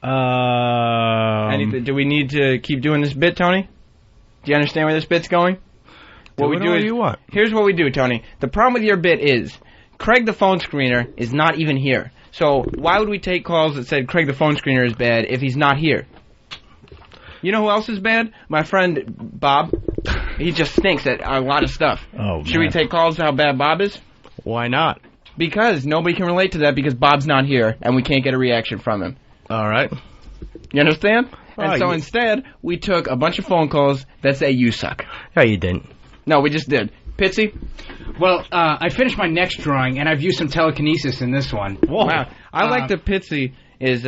Do we need to keep doing this bit, Tony? Do you understand where this bit's going? Here's what we do, Tony. The problem with your bit is Craig the phone screener is not even here. So why would we take calls that said Craig the phone screener is bad if he's not here? You know who else is bad? My friend Bob. He just stinks at a lot of stuff. Oh, Should we take calls to how bad Bob is? Why not? Because nobody can relate to that because Bob's not here and we can't get a reaction from him. All right. You understand? And so instead, we took a bunch of phone calls that say you suck. No, you didn't. No, we just did. Pitsy? Well, I finished my next drawing, and I've used some telekinesis in this one. Whoa. Wow. I like that Pitsy is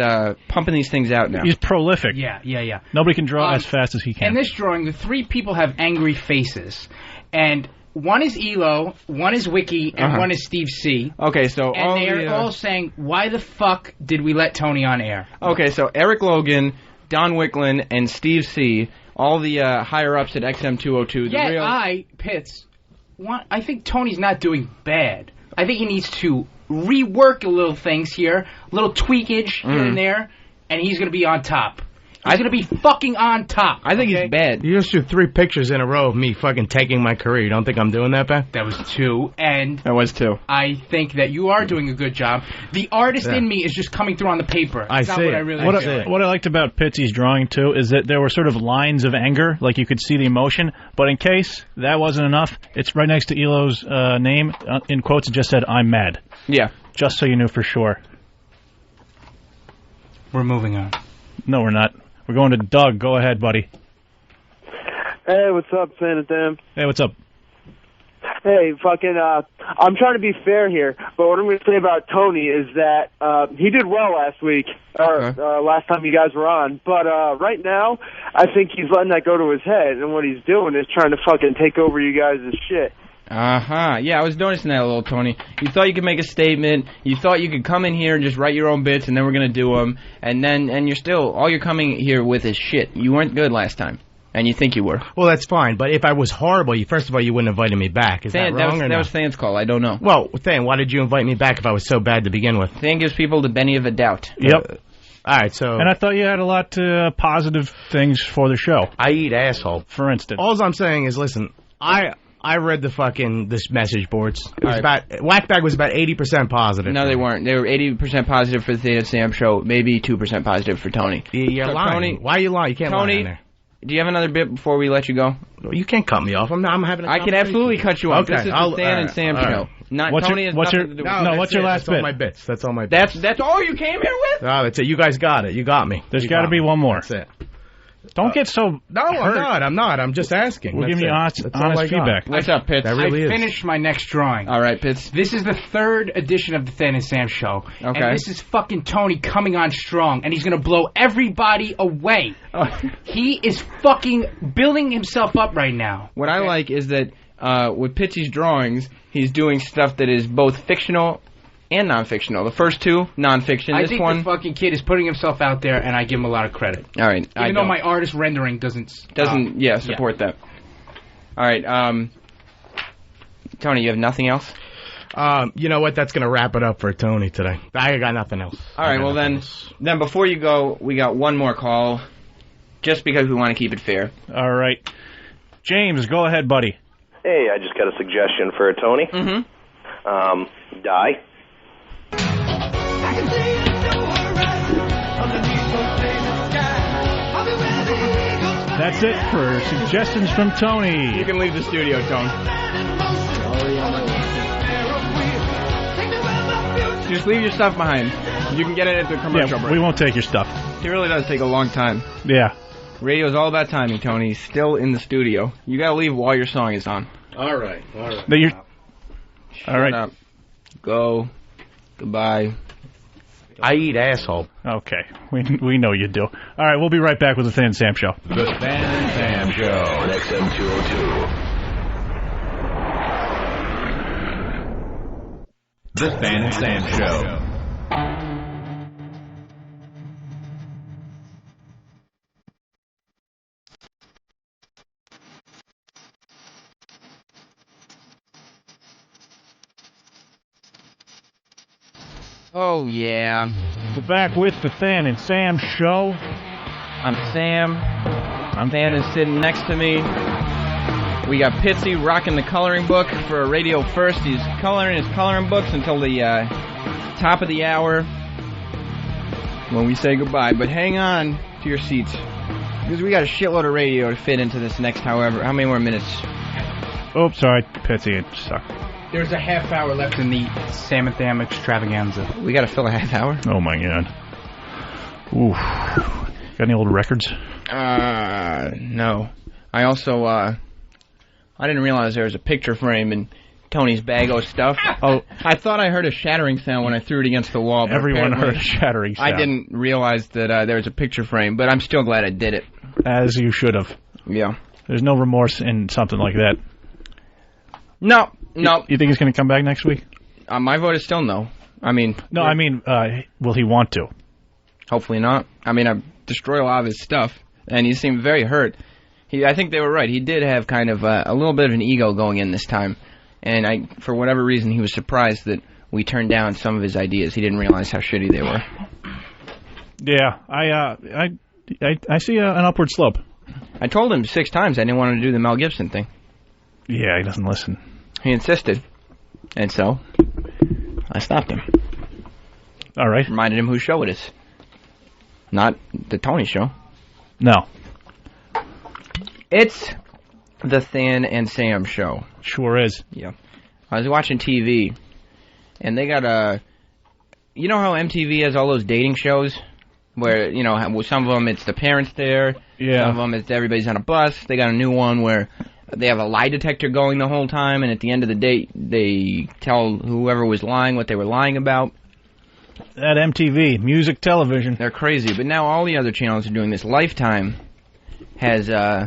pumping these things out now. He's prolific. Yeah. Nobody can draw as fast as he can. In this drawing, the three people have angry faces. And one is Elo, one is Wiki, and one is Steve C. Okay, so and they're all saying, why the fuck did we let Tony on air? Okay, so Eric Logan, Don Wicklin, and Steve C., all the higher-ups at XM 202. I think Tony's not doing bad. I think he needs to rework a little things here, a little tweakage here and there, and he's going to be on top. He's going to be fucking on top. I think he's bad. You just threw 3 pictures in a row of me fucking taking my career. You don't think I'm doing that bad? That was 2, and... That was 2. I think that you are doing a good job. The artist in me is just coming through on the paper. I see it. What I liked about Pitsy's drawing, too, is that there were sort of lines of anger, like you could see the emotion, but in case that wasn't enough, it's right next to Elo's name. In quotes, it just said, I'm mad. Yeah. Just so you knew for sure. We're moving on. No, we're not. We're going to Doug. Go ahead, buddy. Hey, what's up, Fan and Sam? Hey, what's up? Hey, fucking, I'm trying to be fair here, but what I'm going to say about Tony is that he did well last week, or last time you guys were on, but right now, I think he's letting that go to his head, and what he's doing is trying to fucking take over you guys' shit. Yeah, I was noticing that a little, Tony. You thought you could make a statement. You thought you could come in here and just write your own bits, and then we're going to do them. And you're still, all you're coming here with is shit. You weren't good last time, and you think you were. Well, that's fine, but if I was horrible, first of all, you wouldn't have invited me back. Is that wrong or no? That was Than's call. I don't know. Well, Than, why did you invite me back if I was so bad to begin with? Than gives people the benefit of a doubt. Yep. All right, so... And I thought you had a lot of positive things for the show. I eat asshole. For instance. All I'm saying is, listen, I read this message boards. It was Whackbag was about 80% positive. No, they weren't. They were 80% positive for the Than and Sam show, maybe 2% positive for Tony. You're lying. Tony, why are you lying? You can't lie on there. Do you have another bit before we let you go? You can't cut me off. I'm having a I can absolutely cut you off. Okay. This is the Than and Sam show. Tony has nothing to do with it. What's your last bit? That's all my bits. That's all you came here with? Oh, that's it. You guys got it. You got me. There's got to be one more. That's it. Don't get so No, hurt. I'm not. I'm just asking. We'll give you honest feedback. What's up, Pitts? That really I finished my next drawing. All right, Pitts. This is the 3rd edition of the Than and Sam show. Okay. And this is fucking Tony coming on strong, and he's going to blow everybody away. He is fucking building himself up right now. What I like is that with Pitsy's drawings, he's doing stuff that is both fictional and non-fictional. The first 2, non-fiction. I think the fucking kid is putting himself out there, and I give him a lot of credit. All right. Even though my artist rendering doesn't support that. All right. Tony, you have nothing else? You know what? That's going to wrap it up for Tony today. I got nothing else. All right. Well, then before you go, we got one more call, just because we want to keep it fair. All right. James, go ahead, buddy. Hey, I just got a suggestion for Tony. Mm-hmm. Die. That's it for suggestions from Tony. You can leave the studio, Tony. Just leave your stuff behind. You can get it at the commercial break. We won't take your stuff. It really does take a long time. Yeah. Radio's all about timing, Tony. He's still in the studio. You gotta leave while your song is on. All right. Shut up. Go. Goodbye. I eat asshole. Okay, we know you do. All right, we'll be right back with the Than and Sam Show. The Than and Sam Show at XM 202. The Than and Sam Show. Oh, yeah. We're back with the Than and Sam Show. I'm Sam. Van is sitting next to me. We got Pitsy rocking the coloring book for Radio First. He's coloring his coloring books until the top of the hour when we say goodbye. But hang on to your seats, because we got a shitload of radio to fit into this next how many more minutes? Oh, sorry, Pitsy, it sucked. There's a half hour left in the Salmon Dam extravaganza. We got to fill a half hour? Oh, my God. Ooh. Got any old records? No. I also, I didn't realize there was a picture frame in Tony's bag of stuff. Oh, I thought I heard a shattering sound when I threw it against the wall. But everyone heard a shattering sound. I didn't realize that there was a picture frame, but I'm still glad I did it. As you should have. Yeah. There's no remorse in something like that. No. You think he's going to come back next week? My vote is still no. I mean... No, I mean, will he want to? Hopefully not. I mean, I've destroyed a lot of his stuff, and he seemed very hurt. I think they were right. He did have kind of a little bit of an ego going in this time, and for whatever reason, he was surprised that we turned down some of his ideas. He didn't realize how shitty they were. Yeah, I see an upward slope. I told him 6 times I didn't want him to do the Mel Gibson thing. Yeah, he doesn't listen. He insisted, and so I stopped him. All right. Reminded him whose show it is. Not the Tony show. No. It's the Than and Sam show. Sure is. Yeah. I was watching TV, and they got you know how MTV has all those dating shows? Where, you know, some of them it's the parents there. Yeah. Some of them it's everybody's on a bus. They got a new one where they have a lie detector going the whole time, and at the end of the date, they tell whoever was lying what they were lying about. That MTV, music television. They're crazy, but now all the other channels are doing this. Lifetime has a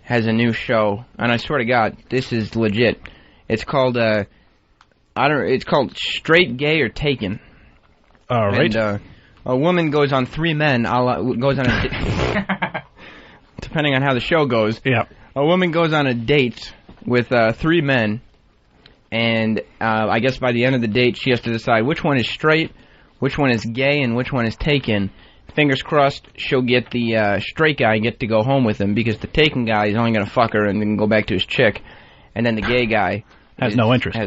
new show, and I swear to God, this is legit. It's called it's called Straight, Gay, or Taken. All right. And a woman goes on 3 men. Goes on a depending on how the show goes. Yeah. A woman goes on a date with 3 men, and I guess by the end of the date, she has to decide which one is straight, which one is gay, and which one is taken. Fingers crossed, she'll get the straight guy and get to go home with him, because the taken guy is only going to fuck her and then go back to his chick, and then the gay guy has no interest.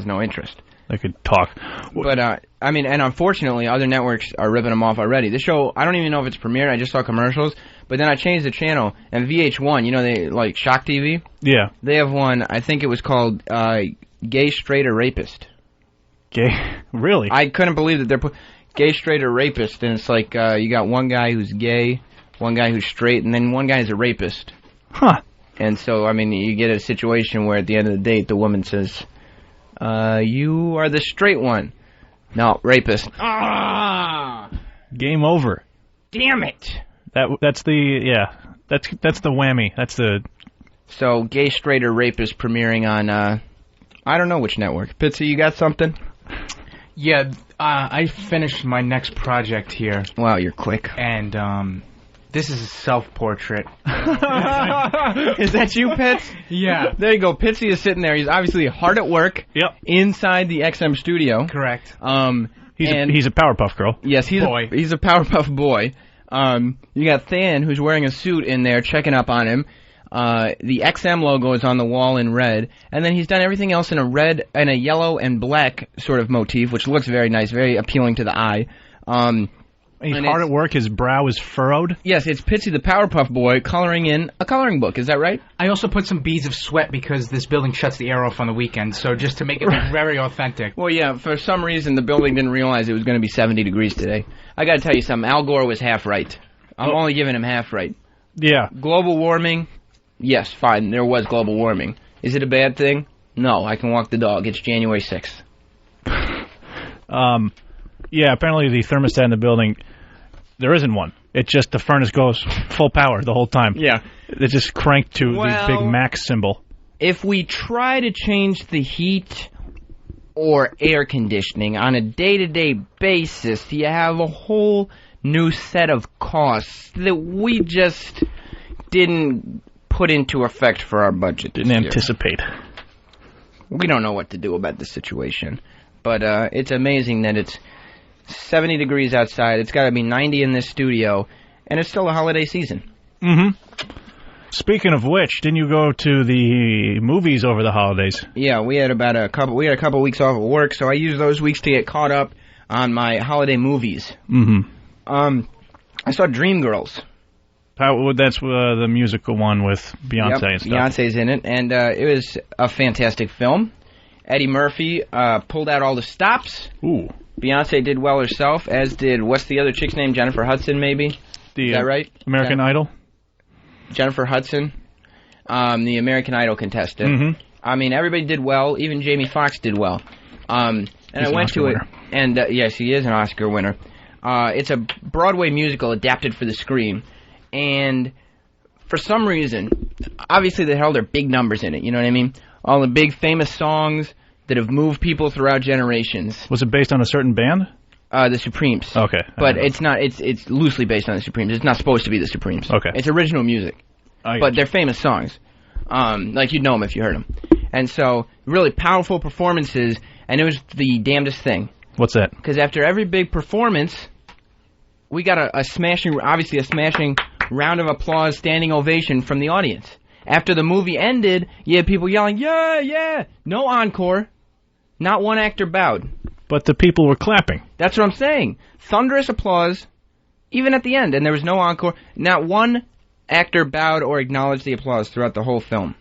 They could talk. But, I mean, and unfortunately, other networks are ripping them off already. This show, I don't even know if it's premiered. I just saw commercials. But then I changed the channel, and VH1, you know, they like Shock TV? Yeah. They have one, I think it was called Gay, Straight, or Rapist. Gay? Really? I couldn't believe that they're Gay, Straight, or Rapist, and it's like you got one guy who's gay, one guy who's straight, and then one guy is a rapist. Huh. And so, I mean, you get a situation where at the end of the date, the woman says, you are the straight one. No, rapist. Ah! Game over. Damn it! That's the whammy. That's the... So, Gay, Straight, or Rapist premiering on, I don't know which network. Pitsy, you got something? Yeah, I finished my next project here. Wow, you're quick. And, this is a self-portrait. Is that you, Pitts? Yeah. There you go. Pitsy is sitting there. He's obviously hard at work. Yep. Inside the XM studio. Correct. He's a Powerpuff Girl. Yes, he's a Powerpuff boy. You got Than, who's wearing a suit in there, checking up on him. The XM logo is on the wall in red, and then he's done everything else in a red and a yellow and black sort of motif, which looks very nice, very appealing to the eye. He's hard at work. His brow is furrowed. Yes, it's Pitsy the Powerpuff Boy coloring in a coloring book. Is that right? I also put some beads of sweat because this building shuts the air off on the weekend, so just to make it look very authentic. Well, yeah, for some reason the building didn't realize it was going to be 70 degrees today. I got to tell you something. Al Gore was half right. I'm only giving him half right. Yeah. Global warming, yes, fine. There was global warming. Is it a bad thing? No, I can walk the dog. It's January 6th. Yeah, apparently the thermostat in the building, there isn't one. It's just the furnace goes full power the whole time. Yeah. It's just cranked to the big max symbol. If we try to change the heat or air conditioning on a day-to-day basis, you have a whole new set of costs that we just didn't put into effect for our budget. Didn't anticipate. We don't know what to do about the situation. But it's amazing that it's 70 degrees outside. It's got to be 90 in this studio, and it's still a holiday season. Mm-hmm. Speaking of which, didn't you go to the movies over the holidays? Yeah, we had a couple weeks off of work, so I used those weeks to get caught up on my holiday movies. Mm-hmm. I saw Dreamgirls. That's the musical one with Beyonce and stuff. Beyonce's in it, and it was a fantastic film. Eddie Murphy pulled out all the stops. Ooh. Beyonce did well herself, as did, what's the other chick's name? Jennifer Hudson, maybe? Is that right? American Idol? Jennifer Hudson, the American Idol contestant. Mm-hmm. I mean, everybody did well. Even Jamie Foxx did well. And I went to it, and yes, he is an Oscar winner. It's a Broadway musical adapted for the screen, and for some reason, obviously they had all their big numbers in it, you know what I mean? All the big famous songs that have moved people throughout generations. Was it based on a certain band? The Supremes. Okay. But it's not, it's loosely based on the Supremes. It's not supposed to be the Supremes. Okay. It's original music. But they're famous songs. Like you'd know them if you heard them. And so, really powerful performances, and it was the damnedest thing. What's that? Because after every big performance, we got a smashing round of applause, standing ovation from the audience. After the movie ended, you had people yelling, yeah, yeah! No encore. Not one actor bowed. But the people were clapping. That's what I'm saying. Thunderous applause, even at the end, and there was no encore. Not one actor bowed or acknowledged the applause throughout the whole film.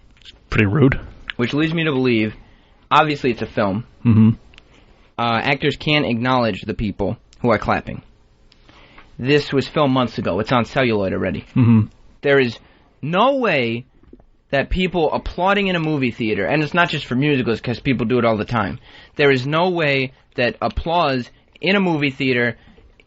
Pretty rude. Which leads me to believe, obviously it's a film. Mm-hmm. Actors can't acknowledge the people who are clapping. This was filmed months ago. It's on celluloid already. Mm-hmm. There is no way that people applauding in a movie theater, and it's not just for musicals because people do it all the time, there is no way that applause in a movie theater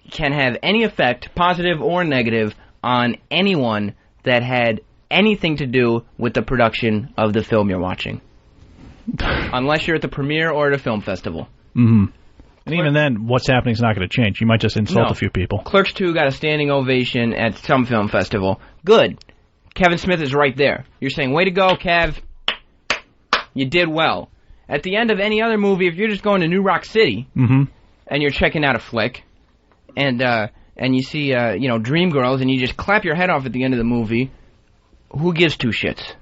can have any effect, positive or negative, on anyone that had anything to do with the production of the film you're watching. Unless you're at the premiere or at a film festival. Mm-hmm. And even then, what's happening is not going to change. You might just insult a few people. Clerks 2 got a standing ovation at some film festival. Good. Kevin Smith is right there. You're saying, way to go, Kev. You did well. At the end of any other movie, if you're just going to New Rock City, mm-hmm. and you're checking out a flick, and you see, Dreamgirls, and you just clap your head off at the end of the movie, who gives two shits?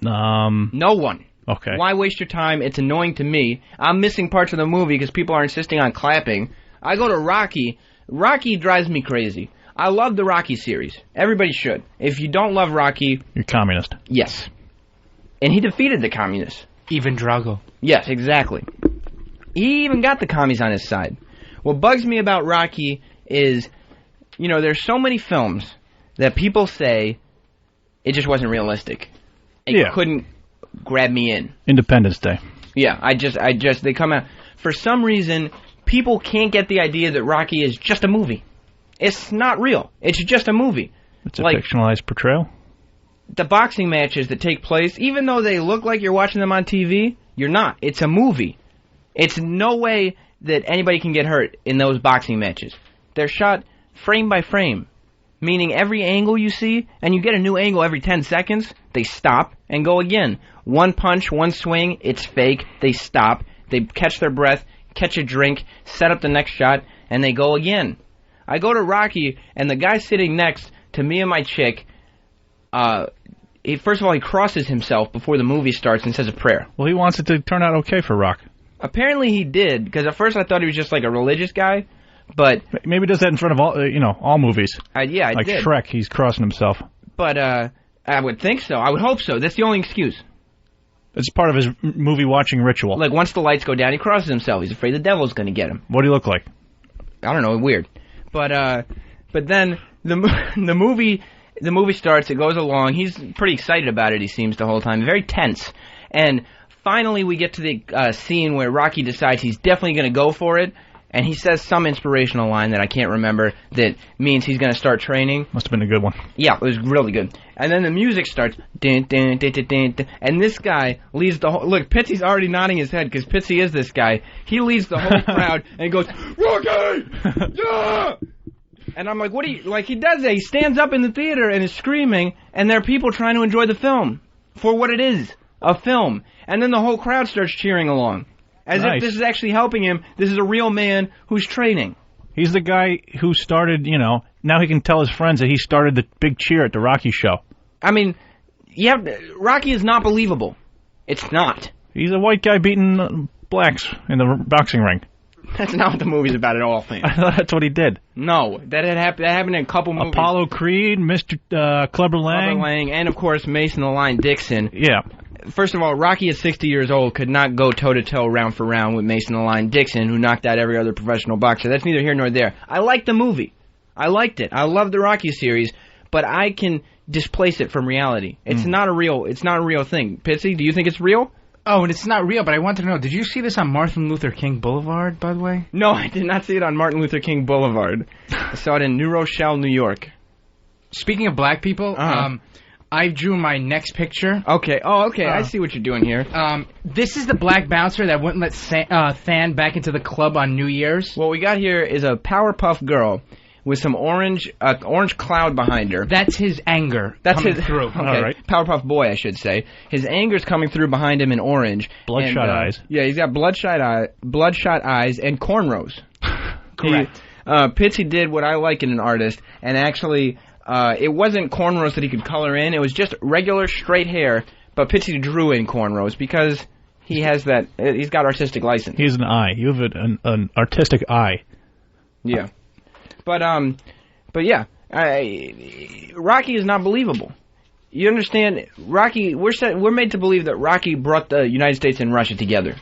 No one. Okay. Why waste your time? It's annoying to me. I'm missing parts of the movie because people are insisting on clapping. I go to Rocky. Rocky drives me crazy. I love the Rocky series. Everybody should. If you don't love Rocky... You're communist. Yes. And he defeated the communists. Even Drago. Yes, exactly. He even got the commies on his side. What bugs me about Rocky is, there's so many films that people say it just wasn't realistic. It couldn't grab me in. Independence Day. Yeah, they come out. For some reason, people can't get the idea that Rocky is just a movie. It's not real. It's just a movie. It's a fictionalized portrayal? The boxing matches that take place, even though they look like you're watching them on TV, you're not. It's a movie. It's no way that anybody can get hurt in those boxing matches. They're shot frame by frame, meaning every angle you see, and you get a new angle every 10 seconds, they stop and go again. One punch, one swing, it's fake. They stop. They catch their breath, catch a drink, set up the next shot, and they go again. I go to Rocky, and the guy sitting next to me and my chick, first of all, he crosses himself before the movie starts and says a prayer. Well, he wants it to turn out okay for Rock. Apparently he did, because at first I thought he was just like a religious guy, but... Maybe he does that in front of all movies. Yeah, I did. Like Shrek, he's crossing himself. But, I would think so. I would hope so. That's the only excuse. It's part of his movie-watching ritual. Like, once the lights go down, he crosses himself. He's afraid the devil's going to get him. What do you look like? I don't know, weird. But then the movie starts, it goes along, he's pretty excited about it, he seems, the whole time, very tense. And finally we get to the scene where Rocky decides he's definitely going to go for it, and he says some inspirational line that I can't remember that means he's going to start training. Must have been a good one. Yeah, it was really good. And then the music starts, dun, dun, dun, dun, dun, dun, and this guy leads the whole... Look, Pitsy's already nodding his head, because Pitsy is this guy. He leads the whole crowd, and he goes, Rocky! Yeah! And I'm like, what do you... Like, he does that. He stands up in the theater and is screaming, and there are people trying to enjoy the film for what it is, a film. And then the whole crowd starts cheering along. As if this is actually helping him. This is a real man who's training. He's the guy who started, now he can tell his friends that he started the big cheer at the Rocky show. I mean, Rocky is not believable. It's not. He's a white guy beating blacks in the boxing ring. That's not what the movie's about at all, Finn. I thought that's what he did. No, that happened in a couple movies. Apollo Creed, Mr. Clubber Lang. And, of course, Mason the Lion Dixon. Yeah. First of all, Rocky at 60 years old could not go toe-to-toe, round for round with Mason the Lion Dixon, who knocked out every other professional boxer. That's neither here nor there. I liked the movie. I liked it. I love the Rocky series, but I can displace it from reality. It's not a real thing. Pitsy, do you think it's real? Oh, and it's not real, but I want to know, did you see this on Martin Luther King Boulevard, by the way? No, I did not see it on Martin Luther King Boulevard. I saw it in New Rochelle, New York. Speaking of black people, I drew my next picture. Okay. Oh, okay. I see what you're doing here. This is the black bouncer that wouldn't let Than back into the club on New Year's. What we got here is a Powerpuff Girl with some orange cloud behind her. That's his anger coming through. Okay. All right. Powerpuff Boy, I should say. His anger's coming through behind him in orange. Bloodshot eyes. Yeah, he's got bloodshot eyes and cornrows. Correct. Pitsy did what I like in an artist, and actually, it wasn't cornrows that he could color in. It was just regular straight hair, but Pitsy drew in cornrows because he has that. He's got artistic license. He has an eye. You have an artistic eye. Yeah. But yeah, Rocky is not believable. You understand? Rocky, we're made to believe that Rocky brought the United States and Russia together.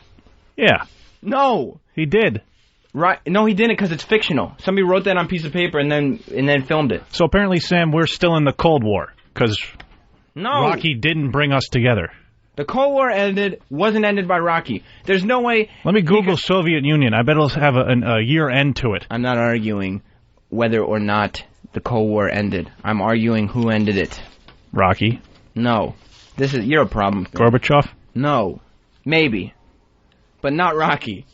Yeah. No, he did. Right? No, he didn't, because it's fictional. Somebody wrote that on a piece of paper and then filmed it. So apparently, Sam, we're still in the Cold War because Rocky didn't bring us together. The Cold War wasn't ended by Rocky. There's no way. Let me Google Soviet Union. I bet it'll have a year end to it. I'm not arguing whether or not the Cold War ended. I'm arguing who ended it. Rocky? No. You're a problem. Gorbachev? No. Maybe. But not Rocky.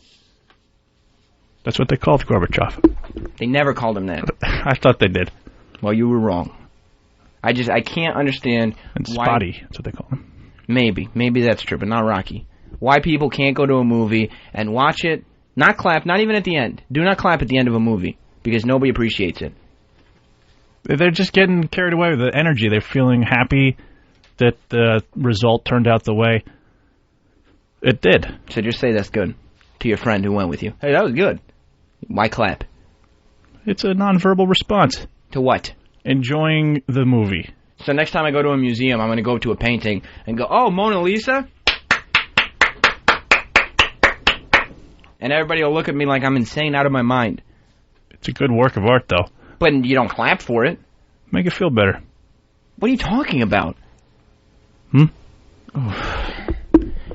That's what they called Gorbachev. They never called him that. I thought they did. Well, you were wrong. I can't understand and Spotty, that's what they call him. Maybe that's true, but not Rocky. Why people can't go to a movie and watch it, not clap, not even at the end. Do not clap at the end of a movie. Because nobody appreciates it. They're just getting carried away with the energy. They're feeling happy that the result turned out the way it did. So just say that's good to your friend who went with you. Hey, that was good. Why clap? It's a nonverbal response. To what? Enjoying the movie. So next time I go to a museum, I'm going to go to a painting and go, oh, Mona Lisa? And everybody will look at me like I'm insane out of my mind. It's a good work of art, though. But you don't clap for it. Make it feel better. What are you talking about?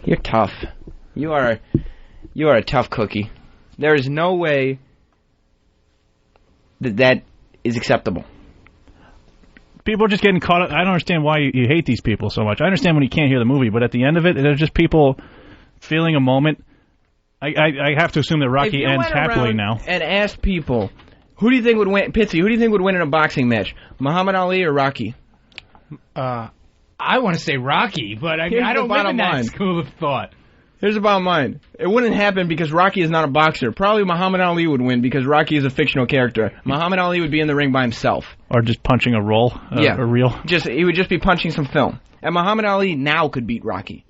You're tough. You are a tough cookie. There is no way that is acceptable. People are just getting caught up. I don't understand why you hate these people so much. I understand when you can't hear the movie, but at the end of it, they're just people feeling a moment. I have to assume that Rocky ends happily now. And ask people, who do you think would win? Pitsy, who do you think would win in a boxing match? Muhammad Ali or Rocky? I want to say Rocky, but I don't live in that school of thought. Here's the bottom line. It wouldn't happen because Rocky is not a boxer. Probably Muhammad Ali would win because Rocky is a fictional character. Muhammad Ali would be in the ring by himself. Or just punching a roll? A reel? He would just be punching some film. And Muhammad Ali now could beat Rocky.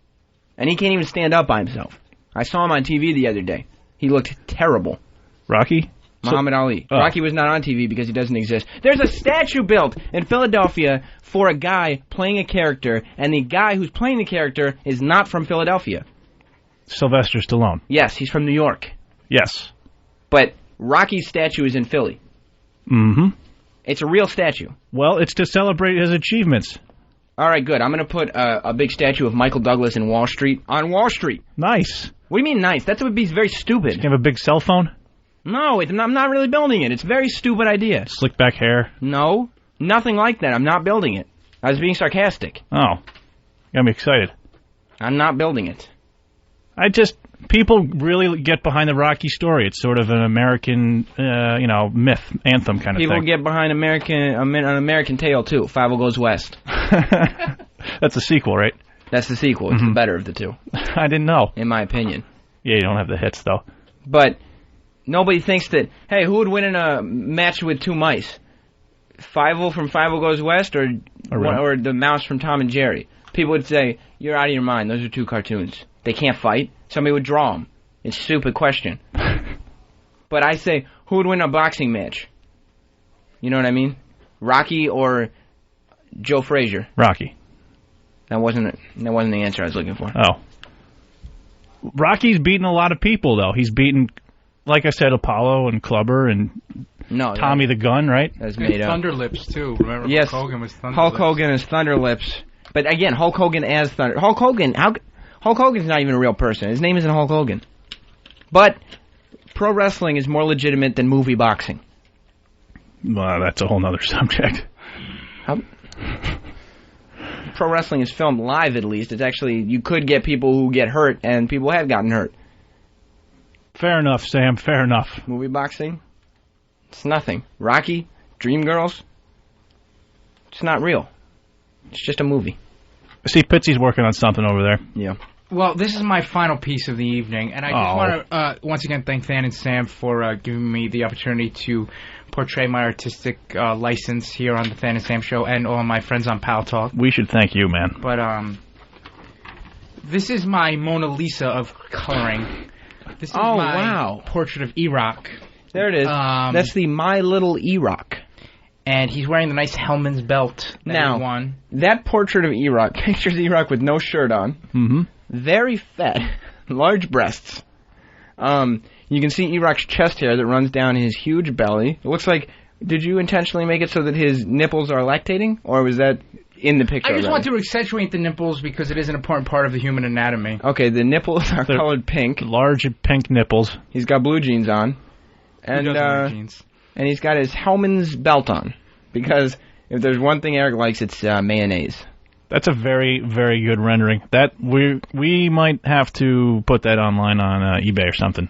And he can't even stand up by himself. I saw him on TV the other day. He looked terrible. Rocky? Muhammad Ali. Oh. Rocky was not on TV because he doesn't exist. There's a statue built in Philadelphia for a guy playing a character, and the guy who's playing the character is not from Philadelphia. Sylvester Stallone. Yes, he's from New York. Yes. But Rocky's statue is in Philly. Mm-hmm. It's a real statue. Well, it's to celebrate his achievements. All right, good. I'm going to put a big statue of Michael Douglas in Wall Street. On Wall Street. Nice. What do you mean nice? That would be very stupid. You have a big cell phone? No, I'm not really building it. It's a very stupid idea. Slick back hair? No, nothing like that. I'm not building it. I was being sarcastic. Oh, got me excited. I'm not building it. People really get behind the Rocky story. It's sort of an American, myth, anthem kind of thing. People get behind an American Tale, too. Five Goes West. That's a sequel, right? That's the sequel. It's the better of the two. I didn't know. In my opinion. Yeah, you don't have the hits, though. But nobody thinks that, hey, who would win in a match with two mice? Fievel from Fievel Goes West or the mouse from Tom and Jerry? People would say, you're out of your mind. Those are two cartoons. They can't fight. Somebody would draw them. It's a stupid question. But I say, who would win a boxing match? You know what I mean? Rocky or Joe Frazier? Rocky. That wasn't the answer I was looking for. Oh. Rocky's beaten a lot of people, though. He's beaten, like I said, Apollo and Clubber and Tommy the Gun, right? That's made up. Thunderlips, too. Remember, yes. Hulk Hogan was Thunderlips. Hulk Hogan is Thunderlips. But again, Hulk Hogan as Thunder. Hulk Hogan's not even a real person. His name isn't Hulk Hogan. But pro wrestling is more legitimate than movie boxing. Well, that's a whole other subject. Pro wrestling is filmed live, at least. It's actually, you could get people who get hurt, and people have gotten hurt. Fair enough, Sam, fair enough. Movie boxing? It's nothing. Rocky? Dreamgirls? It's not real. It's just a movie. See, Pitsy's working on something over there. Yeah. Well, this is my final piece of the evening, and I just want to once again thank Than and Sam for giving me the opportunity to portray my artistic license here on the Than and Sam show and all my friends on Pal Talk. We should thank you, man. But this is my Mona Lisa of coloring. This is my portrait of E-Rock. There it is. That's the My Little E-Rock. And he's wearing the nice Hellman's belt that he won. That portrait of E-Rock pictures E-Rock with no shirt on. Mm-hmm. Very fat. Large breasts. You can see E-Rock's chest hair that runs down his huge belly. It looks like, did you intentionally make it so that his nipples are lactating? Or was that in the picture? I just want to accentuate the nipples because it is an important part of the human anatomy. Okay, the nipples are colored pink. Large pink nipples. He's got blue jeans on. And, he does wear jeans. And he's got his Hellman's belt on. Because if there's one thing Eric likes, it's mayonnaise. That's a very, very good rendering. That we might have to put that online on eBay or something.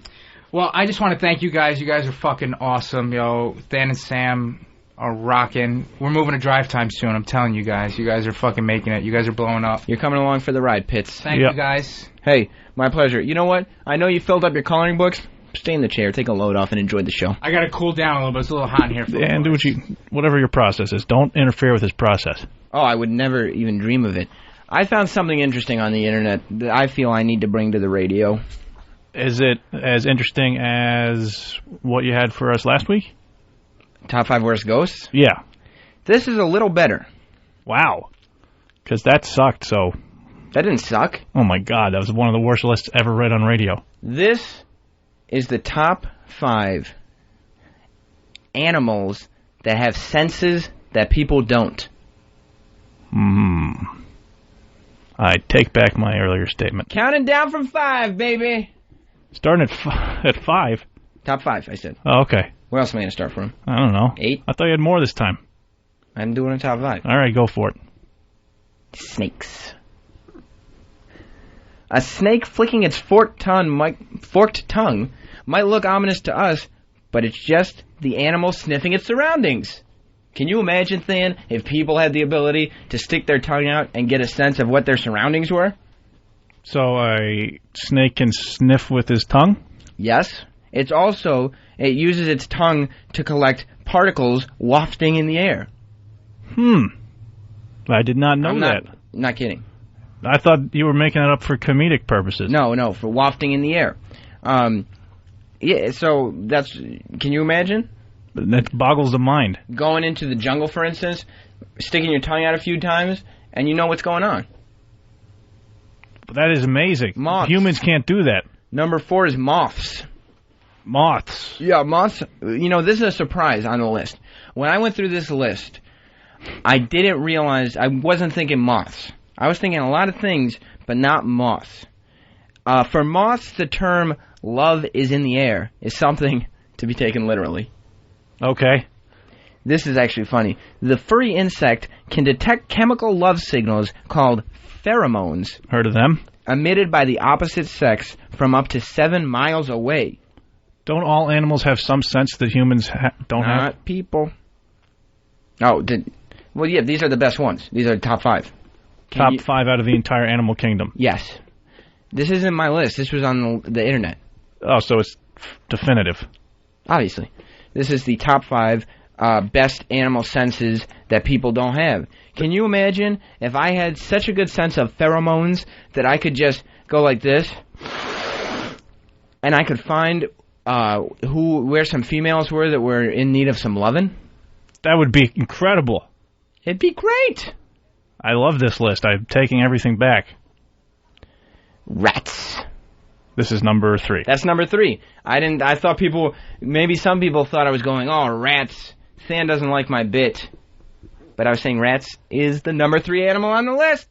Well, I just want to thank you guys. You guys are fucking awesome, yo. Than and Sam are rocking. We're moving to Drive Time soon. I'm telling you guys. You guys are fucking making it. You guys are blowing up. You're coming along for the ride, Pitts. Thank you, guys. Hey, my pleasure. You know what? I know you filled up your coloring books. Stay in the chair, take a load off, and enjoy the show. I got to cool down a little bit. It's a little hot in here. And do whatever your process is. Don't interfere with his process. Oh, I would never even dream of it. I found something interesting on the internet that I feel I need to bring to the radio. Is it as interesting as what you had for us last week? Top 5 worst ghosts? Yeah. This is a little better. Wow. Because that sucked, so... That didn't suck. Oh, my God. That was one of the worst lists ever read on radio. This is the top 5 animals that have senses that people don't. I take back my earlier statement. Counting down from 5, baby. Starting at 5? Top 5, I said. Oh, okay. Where else am I going to start from? I don't know. 8? I thought you had more this time. I'm doing a top 5. All right, go for it. Snakes. A snake flicking its forked tongue might look ominous to us, but it's just the animal sniffing its surroundings. Can you imagine, Than, if people had the ability to stick their tongue out and get a sense of what their surroundings were? So a snake can sniff with his tongue? Yes. It uses its tongue to collect particles wafting in the air. I did not know that. Not kidding. I thought you were making it up for comedic purposes. No, for wafting in the air. Yeah, so that's... Can you imagine? That boggles the mind. Going into the jungle, for instance, sticking your tongue out a few times, and you know what's going on. That is amazing. Moths. Humans can't do that. Number 4 is moths. Moths. Yeah, moths. You know, this is a surprise on the list. When I went through this list, I didn't realize... I wasn't thinking moths. I was thinking a lot of things, but not moths. For moths, the term love is in the air is something to be taken literally. Okay. This is actually funny. The furry insect can detect chemical love signals called pheromones. Heard of them? Emitted by the opposite sex from up to 7 miles away. Don't all animals have some sense that humans don't have? Not people. Oh, well, yeah, these are the best ones. These are the top 5. Top 5 out of the entire animal kingdom. Yes. This isn't my list. This was on the internet. Oh, so it's definitive. Obviously. This is the top 5 best animal senses that people don't have. Can you imagine if I had such a good sense of pheromones that I could just go like this, and I could find where some females were that were in need of some loving? That would be incredible. It'd be great. I love this list. I'm taking everything back. Rats. This is number 3. That's number 3. I thought maybe some people thought I was going, oh, rats. Than doesn't like my bit. But I was saying rats is the number 3 animal on the list.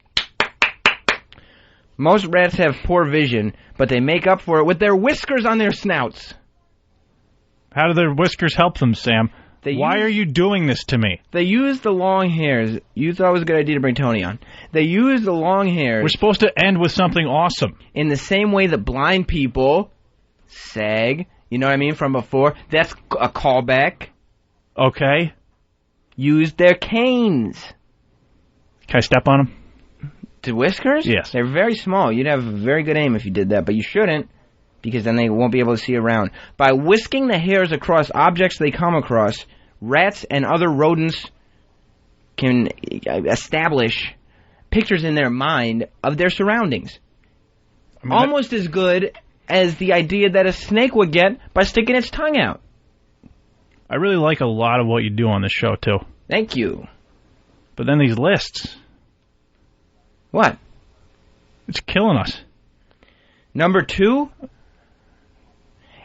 Most rats have poor vision, but they make up for it with their whiskers on their snouts. How do their whiskers help them, Sam? Why are you doing this to me? They use the long hairs. You thought it was a good idea to bring Tony on. They use the long hairs. We're supposed to end with something awesome. In the same way that blind people sag, you know what I mean, from before. That's a callback. Okay. Use their canes. Can I step on them? To whiskers? Yes. They're very small. You'd have very good aim if you did that, but you shouldn't, because then they won't be able to see around. By whisking the hairs across objects they come across, rats and other rodents can establish pictures in their mind of their surroundings. Almost as good as the idea that a snake would get by sticking its tongue out. I really like a lot of what you do on this show, too. Thank you. But then these lists. What? It's killing us. Number 2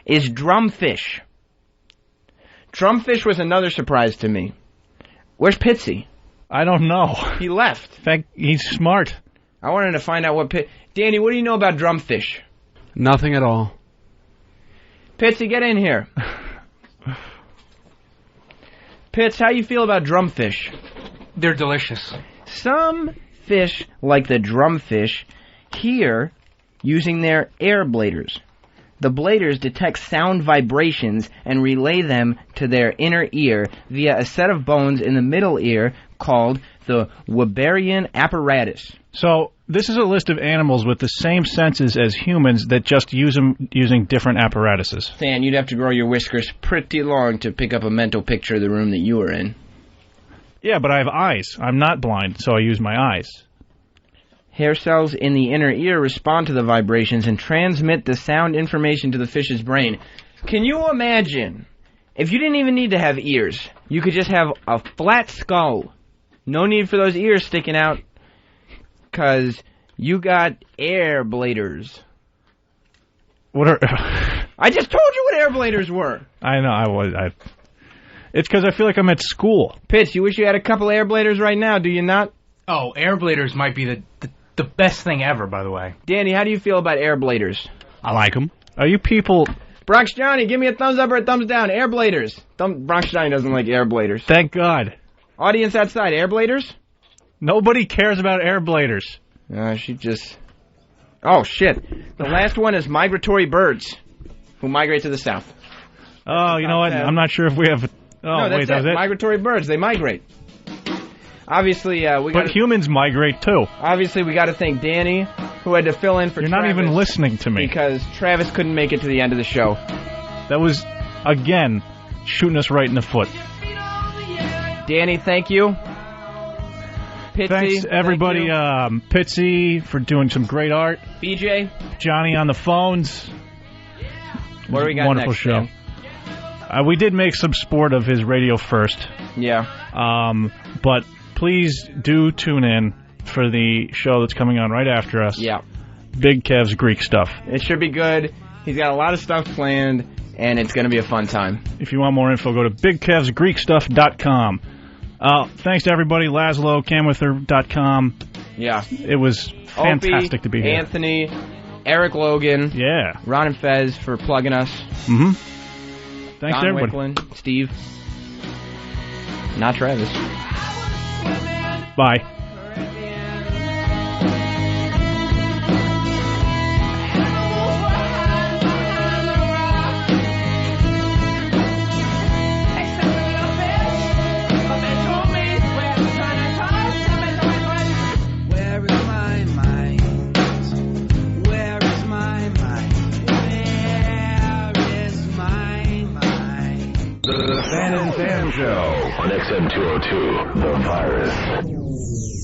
is drumfish. Drumfish was another surprise to me. Where's Pitsy? I don't know. He left. In fact, he's smart. I wanted to find out what Danny, what do you know about drumfish? Nothing at all. Pitsy, get in here. Pitts, how you feel about drumfish? They're delicious. Some fish, like the drumfish, hear using their air bladers. The bladers detect sound vibrations and relay them to their inner ear via a set of bones in the middle ear called the Weberian apparatus. So, this is a list of animals with the same senses as humans that just use them using different apparatuses. Stan, you'd have to grow your whiskers pretty long to pick up a mental picture of the room that you were in. Yeah, but I have eyes. I'm not blind, so I use my eyes. Hair cells in the inner ear respond to the vibrations and transmit the sound information to the fish's brain. Can you imagine if you didn't even need to have ears? You could just have a flat skull. No need for those ears sticking out because you got air bladers. What are... I just told you what air bladers were. I know. It's because I feel like I'm at school. Pitts, you wish you had a couple air bladers right now, do you not? Oh, air bladers might be the best thing ever, by the way. Danny, how do you feel about air bladers? I like them. Are you people... Bronx Johnny, give me a thumbs up or a thumbs down. Air bladers. Bronx Johnny doesn't like air bladers. Thank God. Audience outside, air bladers? Nobody cares about air bladers. She just... Oh, shit. The last one is migratory birds who migrate to the south. Oh, you know what? I'm not sure if we have... Oh, no, that's wait, that was it? Migratory birds, they migrate. Obviously, But humans migrate, too. Obviously, we got to thank Danny, who had to fill in for You're Travis. not even listening to me. Because Travis couldn't make it to the end of the show. That was, again, shooting us right in the foot. Danny, thank you. Pitsy, thanks, everybody. Pitsy for doing some great art. BJ. Johnny on the phones. What do we got Wonderful next, show. We did make some sport of his radio first. Yeah. But please do tune in for the show that's coming on right after us. Yeah. Big Kev's Greek stuff. It should be good. He's got a lot of stuff planned, and it's going to be a fun time. If you want more info, go to BigKev'sGreekStuff.com. Thanks to everybody. Laszlo, Camwither.com. Yeah. It was fantastic to be here. Anthony, Eric Logan. Yeah. Ron and Fez for plugging us. Mm-hmm. Thanks Don to everybody. Wicklin, Steve. Not Travis. Bye. The Fan and Fan Fan Show on XM 202, The Virus.